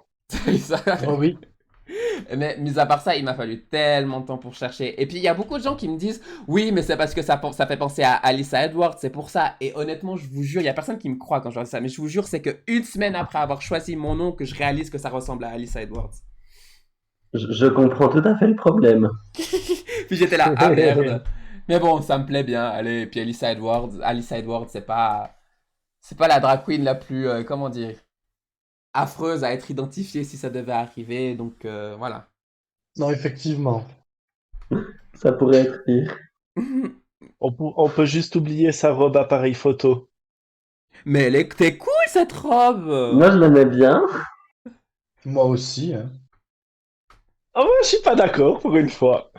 Elissa. Oh oui. Mais mis à part ça, il m'a fallu tellement de temps pour chercher. Et puis il y a beaucoup de gens qui me disent, oui, mais c'est parce que ça fait penser à Alyssa Edwards, c'est pour ça. Et honnêtement, je vous jure, il y a personne qui me croit quand je dis ça, mais je vous jure, c'est que une semaine après avoir choisi mon nom que je réalise que ça ressemble à Alyssa Edwards. Je comprends tout à fait le problème. Puis j'étais là, ah merde. Mais bon, ça me plaît bien. Allez, et puis Alyssa Edwards, c'est pas la drag queen la plus, comment dire, affreuse à être identifiée si ça devait arriver. Donc voilà. Non, effectivement. Ça pourrait être pire. On peut juste oublier sa robe appareil photo. Mais elle était cool cette robe. Moi, je l'aimais bien. Moi aussi, hein. Ah ouais, je suis pas d'accord pour une fois.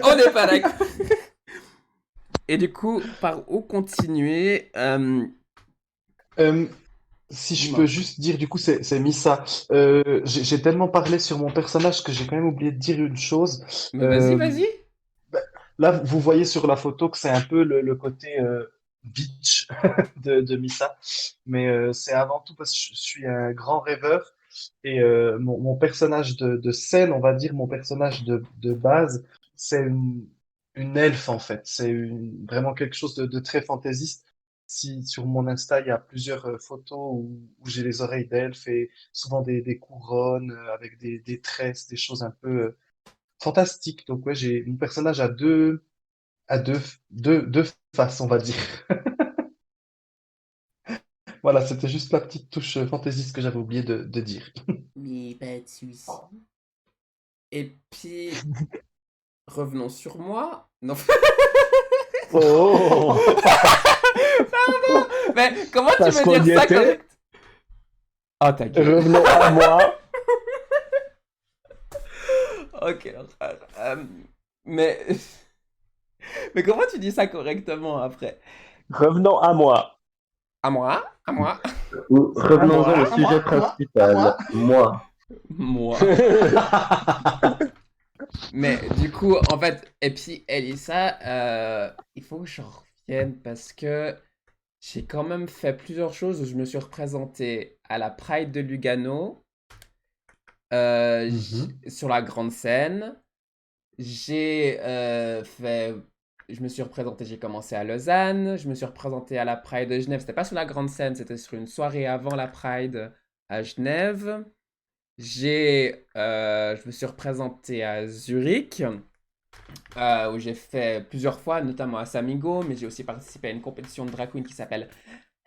On n'est pas d'accord. Et du coup, par où continuer Euh, Si je Dis-moi. peux juste dire, du coup, c'est Missa. J'ai tellement parlé sur mon personnage que j'ai quand même oublié de dire une chose. Mais vas-y, Euh, vas-y. Là, vous voyez sur la photo que c'est un peu le côté bitch de Missa. Mais c'est avant tout parce que je suis un grand rêveur. Et mon personnage de scène, on va dire, mon personnage de base, c'est une elfe en fait. C'est vraiment quelque chose de très fantaisiste. Si sur mon Insta, il y a plusieurs photos où j'ai les oreilles d'elfe et souvent des couronnes avec des tresses, des choses un peu fantastiques. Donc ouais, j'ai mon personnage à deux faces, on va dire. Voilà, c'était juste la petite touche fantaisiste que j'avais oublié de dire. Mais pas de soucis. Et puis, revenons sur moi. Non. Oh, Mais comment tu parce veux qu'on dire y ça était. correct? Oh, ta gueule. Revenons à moi. Ok. Mais... Mais comment tu dis ça correctement après? Revenons à moi. À moi? À moi? Revenons-en au À moi, sujet à moi, à principal. Moi. Moi. Mais du coup, en fait, et puis Elissa, il faut que je revienne parce que j'ai quand même fait plusieurs choses où je me suis représenté à la Pride de Lugano, Mhm. sur la grande scène. J'ai fait. Je me suis représenté, j'ai commencé à Lausanne, je me suis représenté à la Pride de Genève. C'était pas sur la grande scène, c'était sur une soirée avant la Pride à Genève. Je me suis représenté à Zurich, où j'ai fait plusieurs fois, notamment à Samigo, mais j'ai aussi participé à une compétition de drag queen qui s'appelle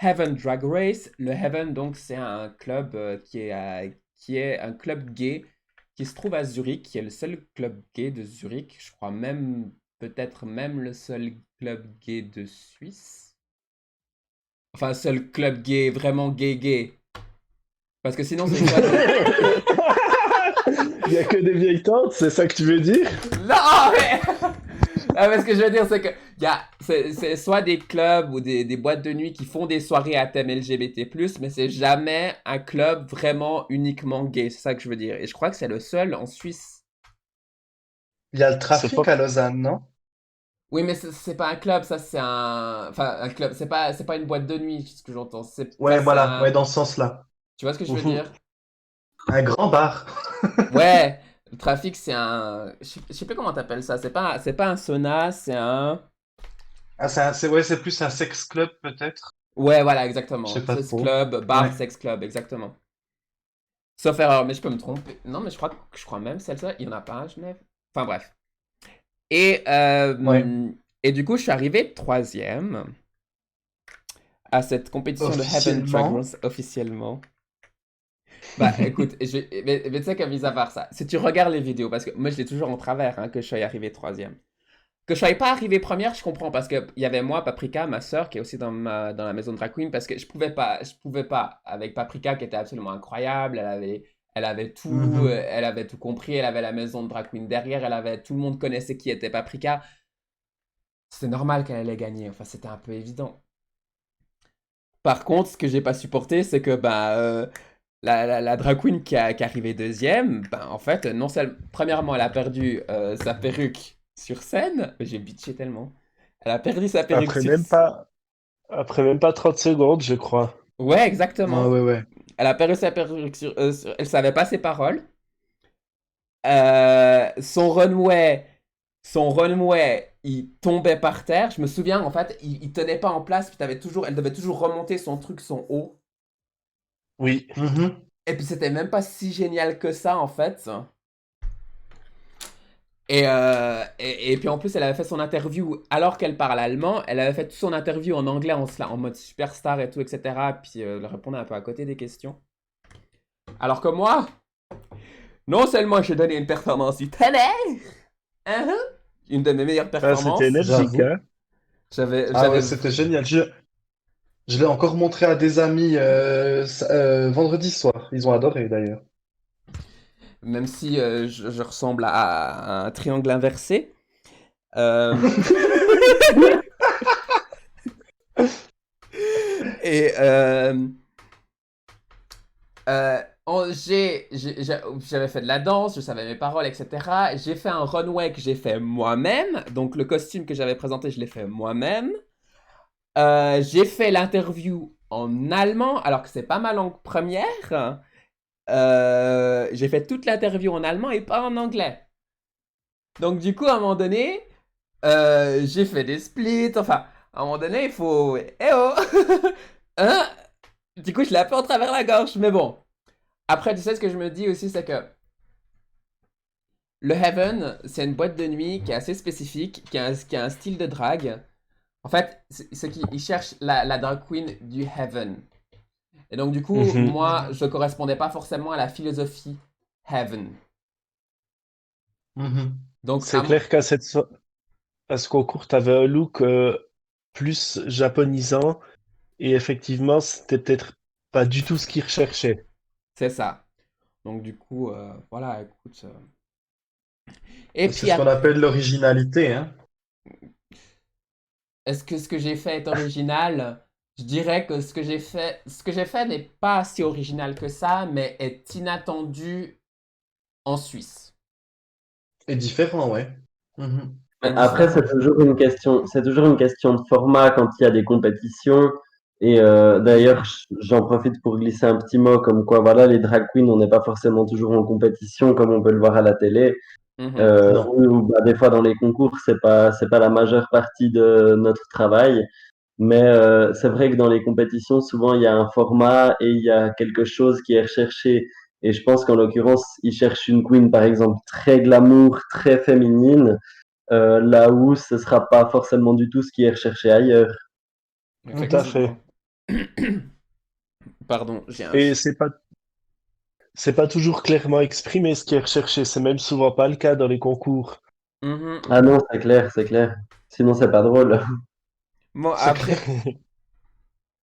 Heaven Drag Race. Le Heaven, donc, c'est un club qui est un club gay qui se trouve à Zurich, qui est le seul club gay de Zurich. Je crois même, peut-être même le seul club gay de Suisse. Enfin, seul club gay, vraiment gay. Parce que sinon, c'est soit Il n'y a que des vieilles tantes, c'est ça que tu veux dire? Non, mais... Ah, mais ce que je veux dire, c'est que c'est soit des clubs ou des boîtes de nuit qui font des soirées à thème LGBT+, mais c'est jamais un club vraiment uniquement gay. C'est ça que je veux dire. Et je crois que c'est le seul en Suisse. Il y a le C'est trafic pas... à Lausanne, non? Oui, mais c'est pas un club, ça c'est un... Enfin, un club, c'est pas une boîte de nuit, ce que j'entends. Ça Ouais, c'est voilà, ouais, un... dans ce sens-là. Tu vois ce que je veux Mhm. dire? Un grand bar. Ouais, le trafic c'est un... Je sais plus comment t'appelles ça. C'est pas un sauna, c'est un... Ah, ouais, c'est plus un sex club, peut-être. Ouais, voilà, Je exactement. sais pas Sex trop. club, bar, Ouais. sex club, exactement. Sauf erreur, mais je peux me tromper. Non, mais je crois même celle-là, il y en a pas à Genève. Enfin bref. Et, Ouais. et du coup, je suis arrivé troisième à cette compétition de Heaven Drag Officiellement. Race officiellement. Bah écoute, mais tu sais qu'à mis à part ça, si tu regardes les vidéos, parce que moi je l'ai toujours en travers hein, que je sois arrivé troisième. Que je sois pas arrivé première, je comprends, parce qu'il y avait moi, Paprika, ma soeur, qui est aussi dans la maison de Drag Queen, parce que je pouvais pas, avec Paprika qui était absolument incroyable, Mhm. elle avait tout compris, elle avait la maison de Drag Queen derrière, tout le monde connaissait qui était Paprika. C'était normal qu'elle allait gagner, enfin c'était un peu évident. Par contre, ce que j'ai pas supporté, c'est que la drag queen qui est arrivée deuxième, ben en fait, non seulement, premièrement, elle a perdu sa perruque sur scène, mais j'ai bitché tellement. Elle a perdu sa perruque Après sur même scène. pas... Après même pas 30 secondes, je crois. Ouais, Ouais, exactement. ouais, ouais. Elle a perdu sa perruque elle savait pas ses paroles. Son runway, il tombait par terre. Je me souviens, en fait, il tenait pas en place. Puis elle devait toujours remonter son truc, son haut. Oui. Mhm. Et puis c'était même pas si génial que ça, en fait. Et puis en plus, elle avait fait son interview alors qu'elle parle allemand. Elle avait fait toute son interview en anglais en mode superstar et tout, etc. Puis elle répondait un peu à côté des questions. Alors que moi, non seulement j'ai donné une performance tonnerre, hein, une de mes meilleures Ah, c'était performances, énergique, J'avoue. hein? Ah ouais, j'avais, c'était génial. Je l'ai encore montré à des amis vendredi soir. Ils ont adoré d'ailleurs. même si je ressemble à un triangle inversé. Euh, et j'avais fait de la danse, je savais mes paroles, etc. J'ai fait un runway que j'ai fait moi-même. Donc le costume que j'avais présenté, je l'ai fait moi-même. J'ai fait l'interview en allemand, alors que c'est pas ma langue première. J'ai fait toute l'interview en allemand et pas en anglais. Donc du coup, à un moment donné, j'ai fait des splits. Enfin, à un moment donné, il faut... Eh oh hein. Du coup, je l'ai un peu en travers la gorge, mais bon. Après, tu sais, ce que je me dis aussi, c'est que le Heaven, c'est une boîte de nuit qui est assez spécifique, qui a un style de drague. En fait, c'est qu'ils cherchent la drag queen du Heaven. Et donc, du coup, Mhm. moi, je correspondais pas forcément à la philosophie Heaven. Mhm. Donc, C'est clair à ce concours, t'avais un look plus japonisant et effectivement, c'était peut-être pas du tout ce qu'ils recherchaient. C'est ça. Donc du coup, voilà, écoute. Et C'est puis, ce qu'on appelle l'originalité, hein. est-ce que ce que j'ai fait est original? Je dirais que ce que j'ai fait n'est pas si original que ça, mais est inattendu en Suisse. Et différent, ouais. Mhm. Mais Est après, différent. c'est toujours une question de format quand il y a des compétitions. Et d'ailleurs, j'en profite pour glisser un petit mot comme quoi, voilà, les drag queens, on n'est pas forcément toujours en compétition comme on peut le voir à la télé. Mhm. Non, Bah, des fois dans les concours, c'est pas la majeure partie de notre travail. Mais c'est vrai que dans les compétitions, souvent il y a un format et il y a quelque chose qui est recherché. Et je pense qu'en l'occurrence, ils cherchent une queen, par exemple, très glamour, très féminine, là où ce sera pas forcément du tout ce qui est recherché ailleurs. tout à Effectivement. fait. Pardon, j'ai un... Et c'est pas toujours clairement exprimé ce qui est recherché. C'est même souvent pas le cas dans les concours. Mhm. Ah non, c'est clair, c'est clair. Sinon, c'est pas drôle. Bon, C'est clair. après,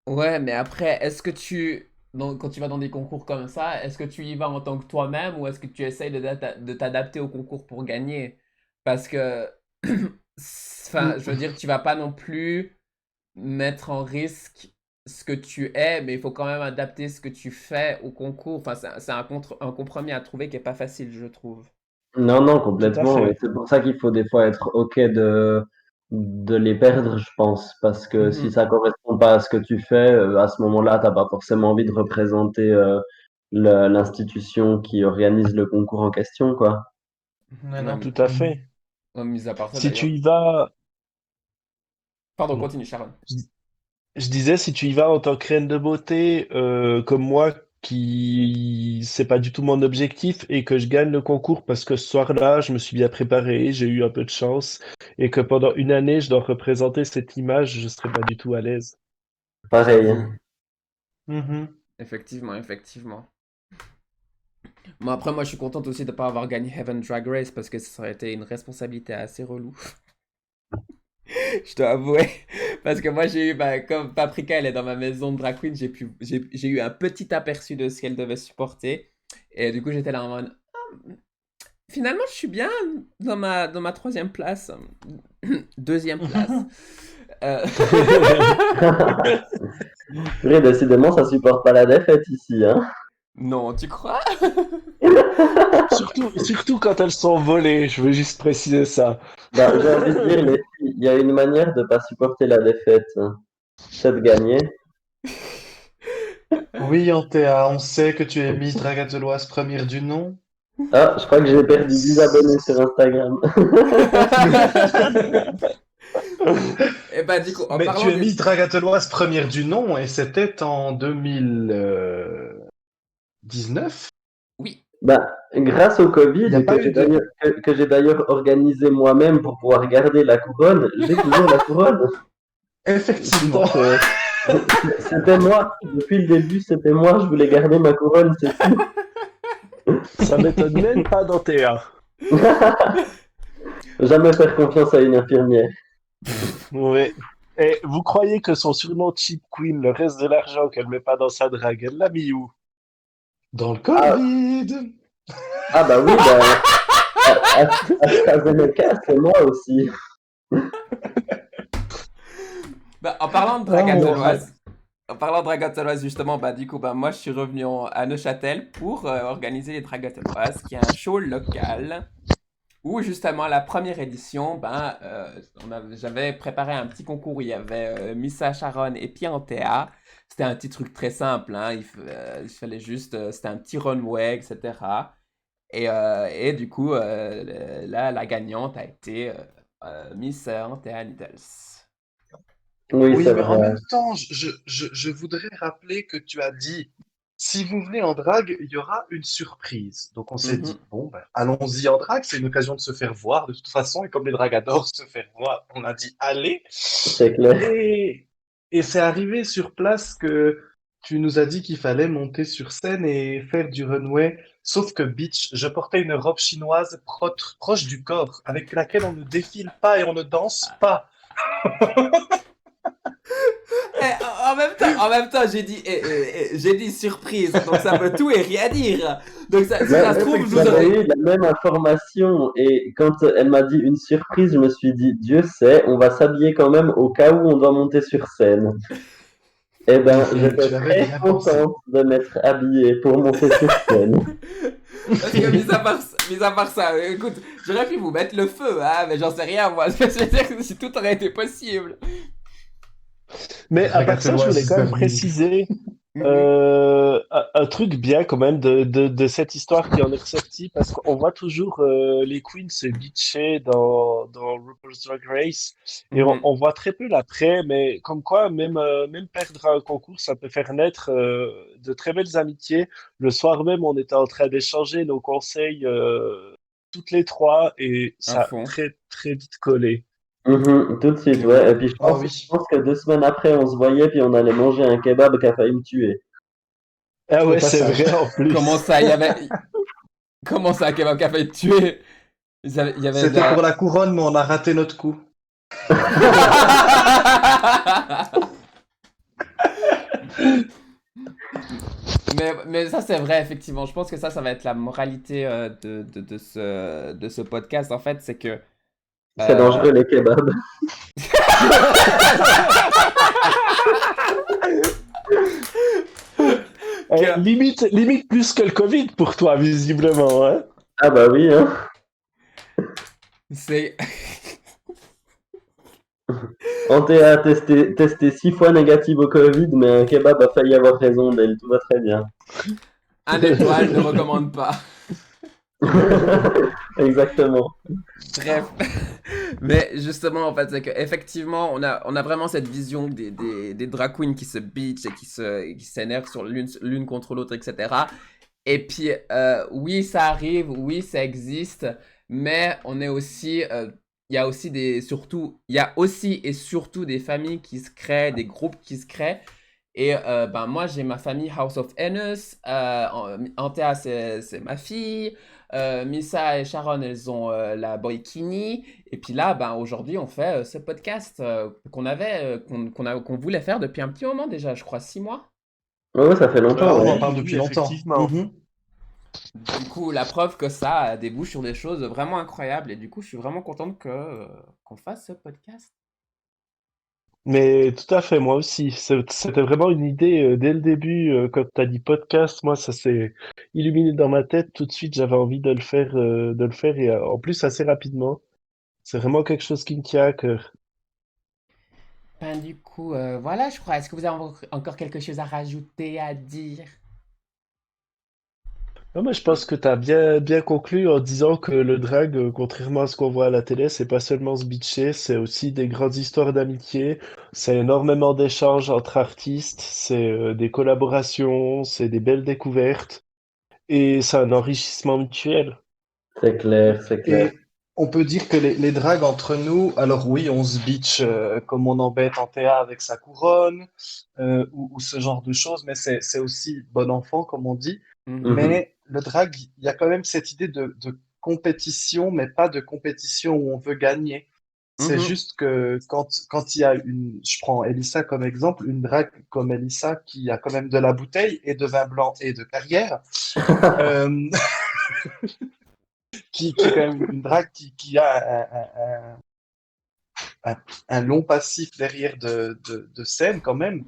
ouais, mais après, est-ce que quand tu vas dans des concours comme ça, est-ce que tu y vas en tant que toi-même ou est-ce que tu essayes de t'adapter au concours pour gagner? Parce que, enfin, je veux dire, tu vas pas non plus mettre en risque ce que tu es, mais il faut quand même adapter ce que tu fais au concours. Enfin, c'est un compromis à trouver qui est pas facile, je trouve. Non, non, Tout à complètement. Et fait. c'est pour ça qu'il faut des fois être OK de les perdre, je pense. Parce que si Mhm. ça correspond pas à ce que tu fais, à ce moment-là, t'as pas forcément envie de représenter l'institution qui organise le concours en question, quoi. Non, Ouais, non. Tout à fait. mis à part ça Si tu d'ailleurs. y vas, Pardon, continue, Sharon. je, je disais, si tu y vas en tant que reine de beauté, comme moi, qui c'est pas du tout mon objectif et que je gagne le concours parce que ce soir-là, je me suis bien préparé, j'ai eu un peu de chance et que pendant une année, je dois représenter cette image, je serais pas du tout à l'aise. Pareil. J'avoue. Mhm. Effectivement, effectivement. Bon, après, moi, je suis contente aussi de ne pas avoir gagné Heaven Drag Race parce que ça aurait été une responsabilité assez relou. Je dois avouer. Parce que moi, j'ai eu, bah, comme Paprika, elle est dans ma maison de drag queen, j'ai eu un petit aperçu de ce qu'elle devait supporter. Et du coup, j'étais là en mode, finalement, je suis bien dans ma troisième place. Deuxième place. Euh, Purée, décidément, ça supporte pas la défaite ici, hein. Non, tu crois? Surtout quand elles sont volées, je veux juste préciser ça. Bah, j'ai envie de dire, les filles, il y a une manière de pas supporter la défaite, hein. C'est de gagner. Oui, Antea, on sait que tu es Miss Dragateloise première du nom. Ah, je crois que j'ai perdu 10 abonnés sur Instagram. Et bah, du coup, en Mais tu parlant es des. Miss Dragateloise première du nom et c'était en 2019. Oui. Bah, grâce au Il n'y a Covid, pas eu de... que j'ai d'ailleurs organisé moi-même pour pouvoir garder la couronne, j'ai toujours la couronne. Tout Effectivement. à fait. C'était moi, depuis le début, c'était moi, je voulais garder ma couronne, c'est tout. Ça m'étonne même pas d'Antea. Jamais faire confiance à une infirmière. Ouais. Et vous croyez que son surnom Cheap Queen, le reste de l'argent qu'elle met pas dans sa drague, elle l'a mis où? Dans le Ah, Covid. ah bah oui, bah, AstraZeneca, c'est moi aussi. Bah, en parlant de Ah, mon Dieu. Dragateloise, en parlant de Dragateloise, justement, bah, du coup, bah, moi, je suis revenu à Neuchâtel pour organiser les Dragateloises, qui est un show local où, justement, la première édition, ben, j'avais préparé un petit concours où il y avait Missa Sharon et Pierre Antea. C'était un petit truc très simple, hein, il fallait juste, c'était un petit runway, etc. Et du coup, là, la gagnante a été Miss Antea Needles. Oui, Oui, c'est mais en vrai. même temps, je voudrais rappeler que tu as dit, si vous venez en drague, il y aura une surprise. Donc on s'est Mhm. dit, bon, ben, allons-y en drague, c'est une occasion de se faire voir de toute façon, et comme les dragues adorent se faire voir, on a dit, allez. C'est clair. Et, et c'est arrivé sur place que tu nous as dit qu'il fallait monter sur scène et faire du runway. Sauf que, bitch, je portais une robe chinoise proche du corps, avec laquelle on ne défile pas et on ne danse pas. Eh, en même temps, j'ai dit surprise, donc ça veut tout et rien dire. Donc si ça se trouve, je vous J'avais aurais... eu la même information et quand elle m'a dit une surprise, je me suis dit, Dieu sait, on va s'habiller quand même au cas où on doit monter sur scène. Eh ben, j'étais Tu avais très bien pensé. contente de m'être habillée pour monter sur scène. Parce que mis à part ça, écoute, j'aurais pu vous mettre le feu, hein, mais j'en sais rien, moi. Je veux dire que si tout aurait été possible. Mais à part Regarde, ça, je voulais quand même Super préciser un truc bien quand même de cette histoire qui en est ressortie, parce qu'on voit toujours les queens se bitcher dans RuPaul's Drag Race, et Mhm. on voit très peu l'après, mais comme quoi, même perdre un concours, ça peut faire naître de très belles amitiés. Le soir même, on était en train d'échanger nos conseils toutes les trois, et À ça a fond. très très vite collé. Tout de suite, Que ouais. Et oui. puis je Ah pense, je oui. pense que 2 semaines après, on se voyait, puis on allait manger un kebab qui a failli me tuer. Ah Au ouais, c'est passage. vrai en Comment plus. ça, Comment ça, Kebab Café été tué? Il y avait de C'était pour la... la couronne, mais on a raté notre coup. Mais ça, c'est vrai, effectivement. Je pense que ça va être la moralité de ce podcast, en fait, c'est que... C'est euh, dangereux les kebabs. que Limite plus que le Covid pour toi, visiblement, hein. Ah bah oui, hein. c'est... Antea a testé 6 fois négative au Covid, mais un kebab a failli avoir raison d'elle. Tout va très bien. Un étoile ne recommande pas. Exactement. Bref. Mais justement, en fait, c'est qu'effectivement, on a vraiment cette vision des drag queens qui se bitchent et qui s'énervent sur l'une contre l'autre, etc. Et puis, oui, ça arrive, oui, ça existe, mais on est aussi, il y a aussi il y a aussi et surtout des familles qui se créent, des groupes qui se créent. Et ben moi, j'ai ma famille House of Ennis, Antea, c'est ma fille, Missa et Sharon, elles ont la Boykini. Et puis là, ben aujourd'hui, on fait ce podcast qu'on voulait faire depuis un petit moment déjà, je crois 6 mois. Ouais, ça fait Ah, longtemps, on ouais. en parle Oui, depuis longtemps. effectivement. Du coup, la preuve que ça débouche sur des choses vraiment incroyables. Et du coup, je suis vraiment contente qu'on fasse ce podcast. Mais tout à fait, moi aussi. C'était vraiment une idée dès le début, quand tu as dit podcast, moi, ça s'est illuminé dans ma tête. Tout de suite, j'avais envie de le faire et en plus assez rapidement. C'est vraiment quelque chose qui me tient à cœur. Ben, du coup, voilà, je crois. Est-ce que vous avez encore quelque chose à rajouter, à dire? Non, mais je pense que tu as bien conclu en disant que le drag, contrairement à ce qu'on voit à la télé, c'est pas seulement se bitcher, c'est aussi des grandes histoires d'amitié, c'est énormément d'échanges entre artistes, c'est des collaborations, c'est des belles découvertes et c'est un enrichissement mutuel. C'est clair, c'est clair. Et on peut dire que les dragues entre nous, alors oui, on se bitch comme on embête Antea avec sa couronne ou ce genre de choses, mais c'est aussi bon enfant, comme on dit. Mhm, Mhm. Mais le drag, il y a quand même cette idée de compétition, mais pas de compétition où on veut gagner. C'est mhm, juste que quand il y a je prends Elissa comme exemple, une drague comme Elissa qui a quand même de la bouteille et de vin blanc et de carrière, euh, qui est quand même une drague qui a un long passif derrière de scène quand même,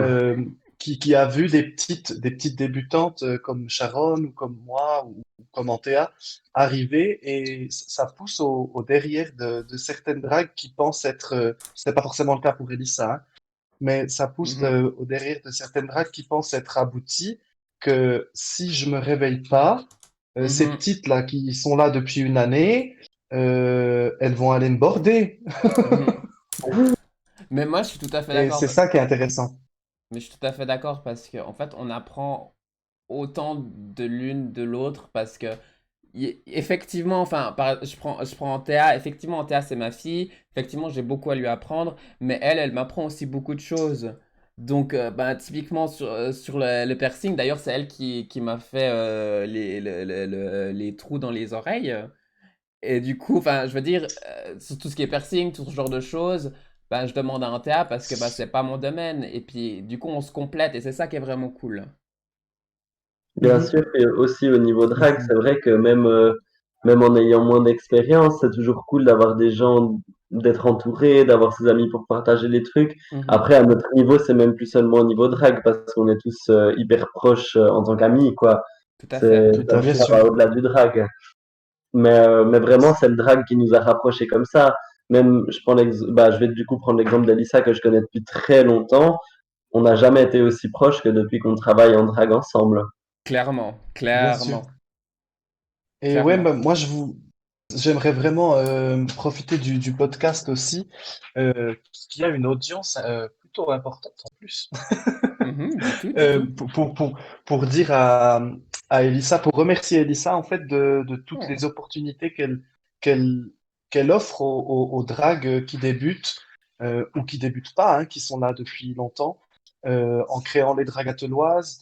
euh, qui a vu des petites débutantes comme Sharon ou comme moi ou comme Antea arriver et ça pousse au derrière de certaines dragues qui pensent être, c'est pas forcément le cas pour Elissa, hein, mais ça pousse mhm, au derrière de certaines dragues qui pensent être abouties, que si je me réveille pas, ces mhm, petites là qui sont là depuis une année, elles vont aller me border. mhm. Mais moi, je suis tout à fait Et d'accord. c'est ça qui est intéressant. Mais je suis tout à fait d'accord parce qu'en fait, on apprend autant de l'une de l'autre parce que effectivement, enfin, je prends Antea, effectivement, Antea, c'est ma fille, effectivement, j'ai beaucoup à lui apprendre, mais elle m'apprend aussi beaucoup de choses. Donc, ben, typiquement, sur le piercing, d'ailleurs, c'est elle qui m'a fait les trous dans les oreilles. Et du coup, enfin, je veux dire, sur tout ce qui est piercing, tout ce genre de choses, ben, je demande à un TA parce que ben, c'est pas mon domaine. Et puis, du coup, on se complète et c'est ça qui est vraiment cool. Bien Mhm. sûr, et aussi au niveau drague, Mhm. c'est vrai que même en ayant moins d'expérience, c'est toujours cool d'avoir des gens, d'être entouré, d'avoir ses amis pour partager les trucs. Mhm. Après, à notre niveau, c'est même plus seulement au niveau drague, parce qu'on est tous hyper proches en tant qu'amis, quoi. Tout à fait. Tout à Oui, fait. Ça va au-delà du drague. Mais vraiment, c'est le drague qui nous a rapprochés comme ça. Même, je vais du coup prendre l'exemple d'Elissa que je connais depuis très longtemps. On n'a jamais été aussi proches que depuis qu'on travaille en drague ensemble. Clairement, Bien sûr. clairement, Et ouais, clairement. bah, j'aimerais vraiment profiter du podcast aussi, qui a une audience plutôt importante en plus. Mhm, du tout, du tout. Pour dire à Elissa, pour remercier Elissa en fait de toutes Oh. les opportunités qu'elle qu'elle offre aux dragues qui débutent ou qui débutent pas, hein, qui sont là depuis longtemps, en créant les dragues attelloises,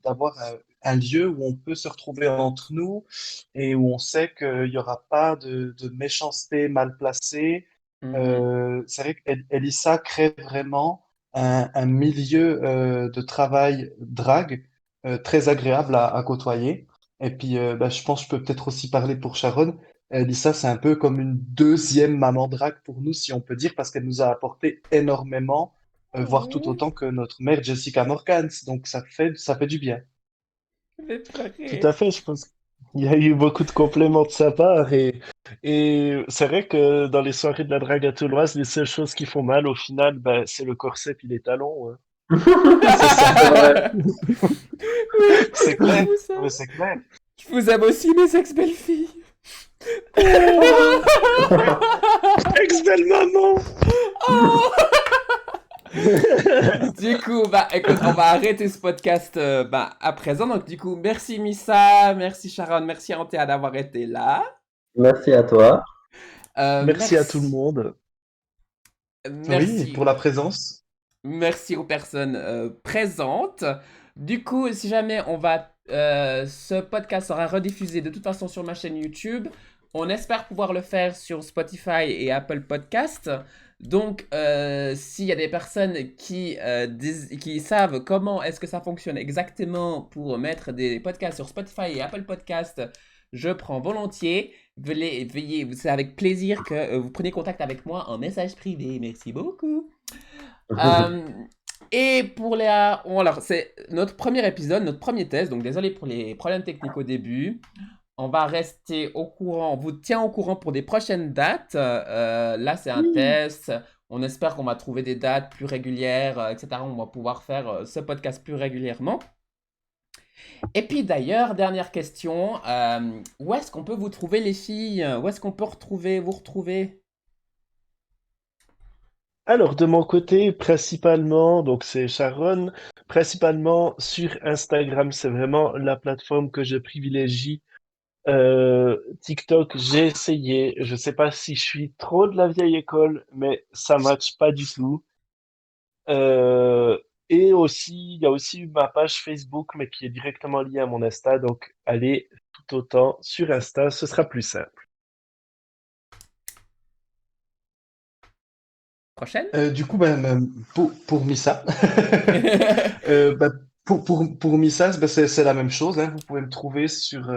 d'avoir un lieu où on peut se retrouver entre nous et où on sait qu'il n'y aura pas de méchanceté mal placée. Mhm. C'est vrai qu'Elissa crée vraiment un milieu de travail drague très agréable à côtoyer. Et puis, bah, je pense que je peux peut-être aussi parler pour Sharon. Lisa, c'est un peu comme une deuxième maman drague pour nous, si on peut dire, parce qu'elle nous a apporté énormément, voire tout Oh, autant que notre mère Jessica Morgans. Donc, ça fait du bien. je vais tout à pleurer. fait. Je pense qu'il y a eu beaucoup de compléments de sa part et c'est vrai que dans les soirées de la drague à Toulouse, les seules choses qui font mal au final, ben, c'est le corset puis les talons, hein. C'est ça, C'est vrai. Oui, c'est je clair. vous Mais aime. c'est clair. Je vous aime aussi, mes ex-belles-filles. Oh, ex-belle-maman! Du coup, bah écoute, on va arrêter ce podcast bah, à présent. Donc du coup, merci Missa, merci Sharon, merci Antea d'avoir été là. Merci à toi. Merci à tout le Merci, monde. Oui, merci, pour la présence. merci aux personnes présentes. Du coup, si jamais ce podcast sera rediffusé de toute façon sur ma chaîne YouTube. On espère pouvoir le faire sur Spotify et Apple Podcast. Donc, s'il y a des personnes qui savent comment est-ce que ça fonctionne exactement pour mettre des podcasts sur Spotify et Apple Podcast, je prends volontiers. C'est avec plaisir que vous prenez contact avec moi en message privé. Merci beaucoup. Euh, et pour alors, c'est notre premier épisode, notre premier test. Donc, désolé pour les problèmes techniques au début. On va rester au courant, on vous tient au courant pour des prochaines dates. Là, c'est un Oui. test. On espère qu'on va trouver des dates plus régulières, etc. On va pouvoir faire ce podcast plus régulièrement. Et puis d'ailleurs, dernière question, où est-ce qu'on peut vous trouver les filles? Où est-ce qu'on peut vous retrouver? Alors, de mon côté, principalement, donc c'est Sharon, principalement sur Instagram, c'est vraiment la plateforme que je privilégie. TikTok, j'ai essayé. Je sais pas si je suis trop de la vieille école, mais ça matche pas du tout. Euh, et aussi, il y a aussi ma page Facebook, mais qui est directement liée à mon Insta. Donc, allez tout autant sur Insta, ce sera plus simple. Prochaine? Du coup, ben, pour Missa, ben, pour Missa, ben, c'est la même chose, hein. Vous pouvez me trouver sur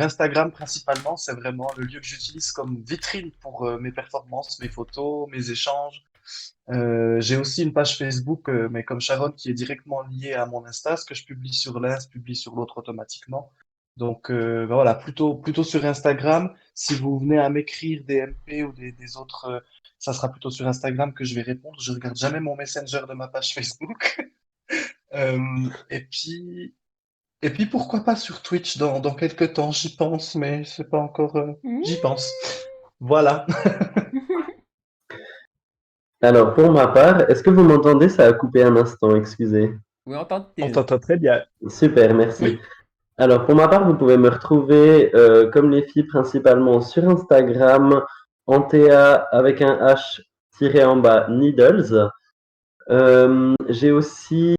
Instagram principalement. C'est vraiment le lieu que j'utilise comme vitrine pour mes performances, mes photos, mes échanges. J'ai aussi une page Facebook, mais comme Sharon, qui est directement liée à mon Insta. Ce que je publie sur l'un se publie sur l'autre automatiquement. Donc ben voilà, plutôt sur Instagram. Si vous venez à m'écrire des MP ou des autres, ça sera plutôt sur Instagram que je vais répondre. Je regarde jamais mon Messenger de ma page Facebook. Euh, et puis et puis pourquoi pas sur Twitch dans quelques temps, j'y pense, mais c'est pas encore. J'y pense. Voilà. Alors, pour ma part, est-ce que vous m'entendez? Ça a coupé un instant, excusez. Oui, On t'entend très bien. Super, merci. Oui. Alors, pour ma part, vous pouvez me retrouver, comme les filles, principalement sur Instagram, Antea avec un H tiré en bas, Needles. J'ai aussi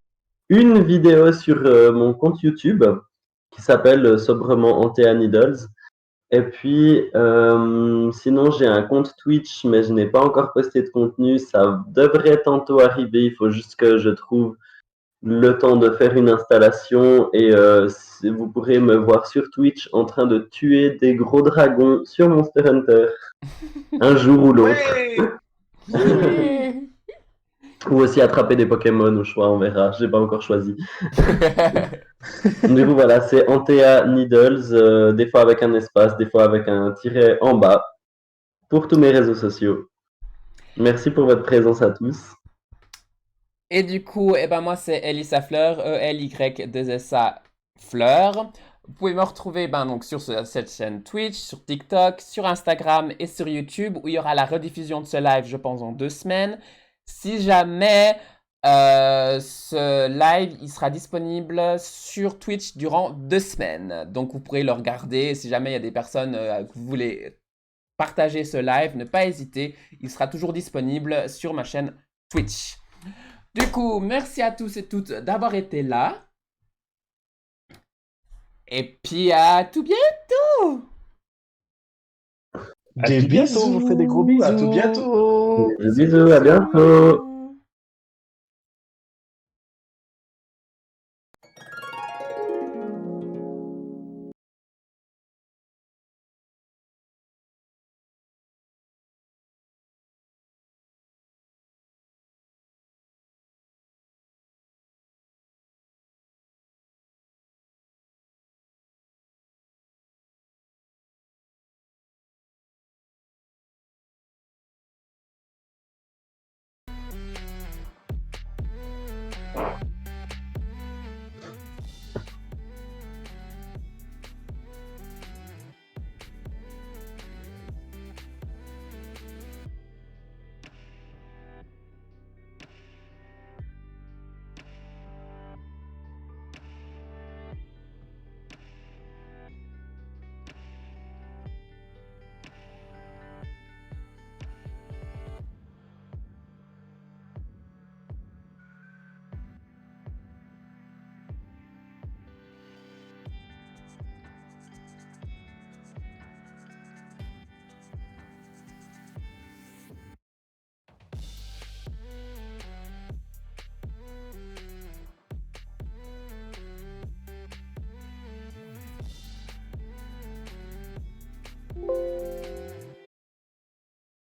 une vidéo sur mon compte YouTube qui s'appelle sobrement Antea Needles. Et puis, sinon, j'ai un compte Twitch, mais je n'ai pas encore posté de contenu. Ça devrait tantôt arriver. Il faut juste que je trouve le temps de faire une installation. Et vous pourrez me voir sur Twitch en train de tuer des gros dragons sur Monster Hunter, un jour ou l'autre. Ouais! Ou aussi attraper des Pokémon au choix, on verra. J'ai pas encore choisi. Du coup, voilà, c'est Antea Needles, des fois avec un espace, des fois avec un tiret en bas, pour tous mes réseaux sociaux. Merci pour votre présence à tous. Et du coup, eh ben moi c'est Elissa Fleur, E-L-Y-2-S-A Fleur. Vous pouvez me retrouver donc, sur cette chaîne Twitch, sur TikTok, sur Instagram et sur YouTube où il y aura la rediffusion de ce live, je pense, en 2 semaines. Si jamais ce live, il sera disponible sur Twitch durant 2 semaines. Donc vous pourrez le regarder. Si jamais il y a des personnes que vous voulez partager ce live, ne pas hésiter. Il sera toujours disponible sur ma chaîne Twitch. Du coup, merci à tous et toutes d'avoir été là. Et puis à tout bientôt. À tout bientôt, on vous fait des gros bisous. À tout bientôt! Bisous, à bientôt.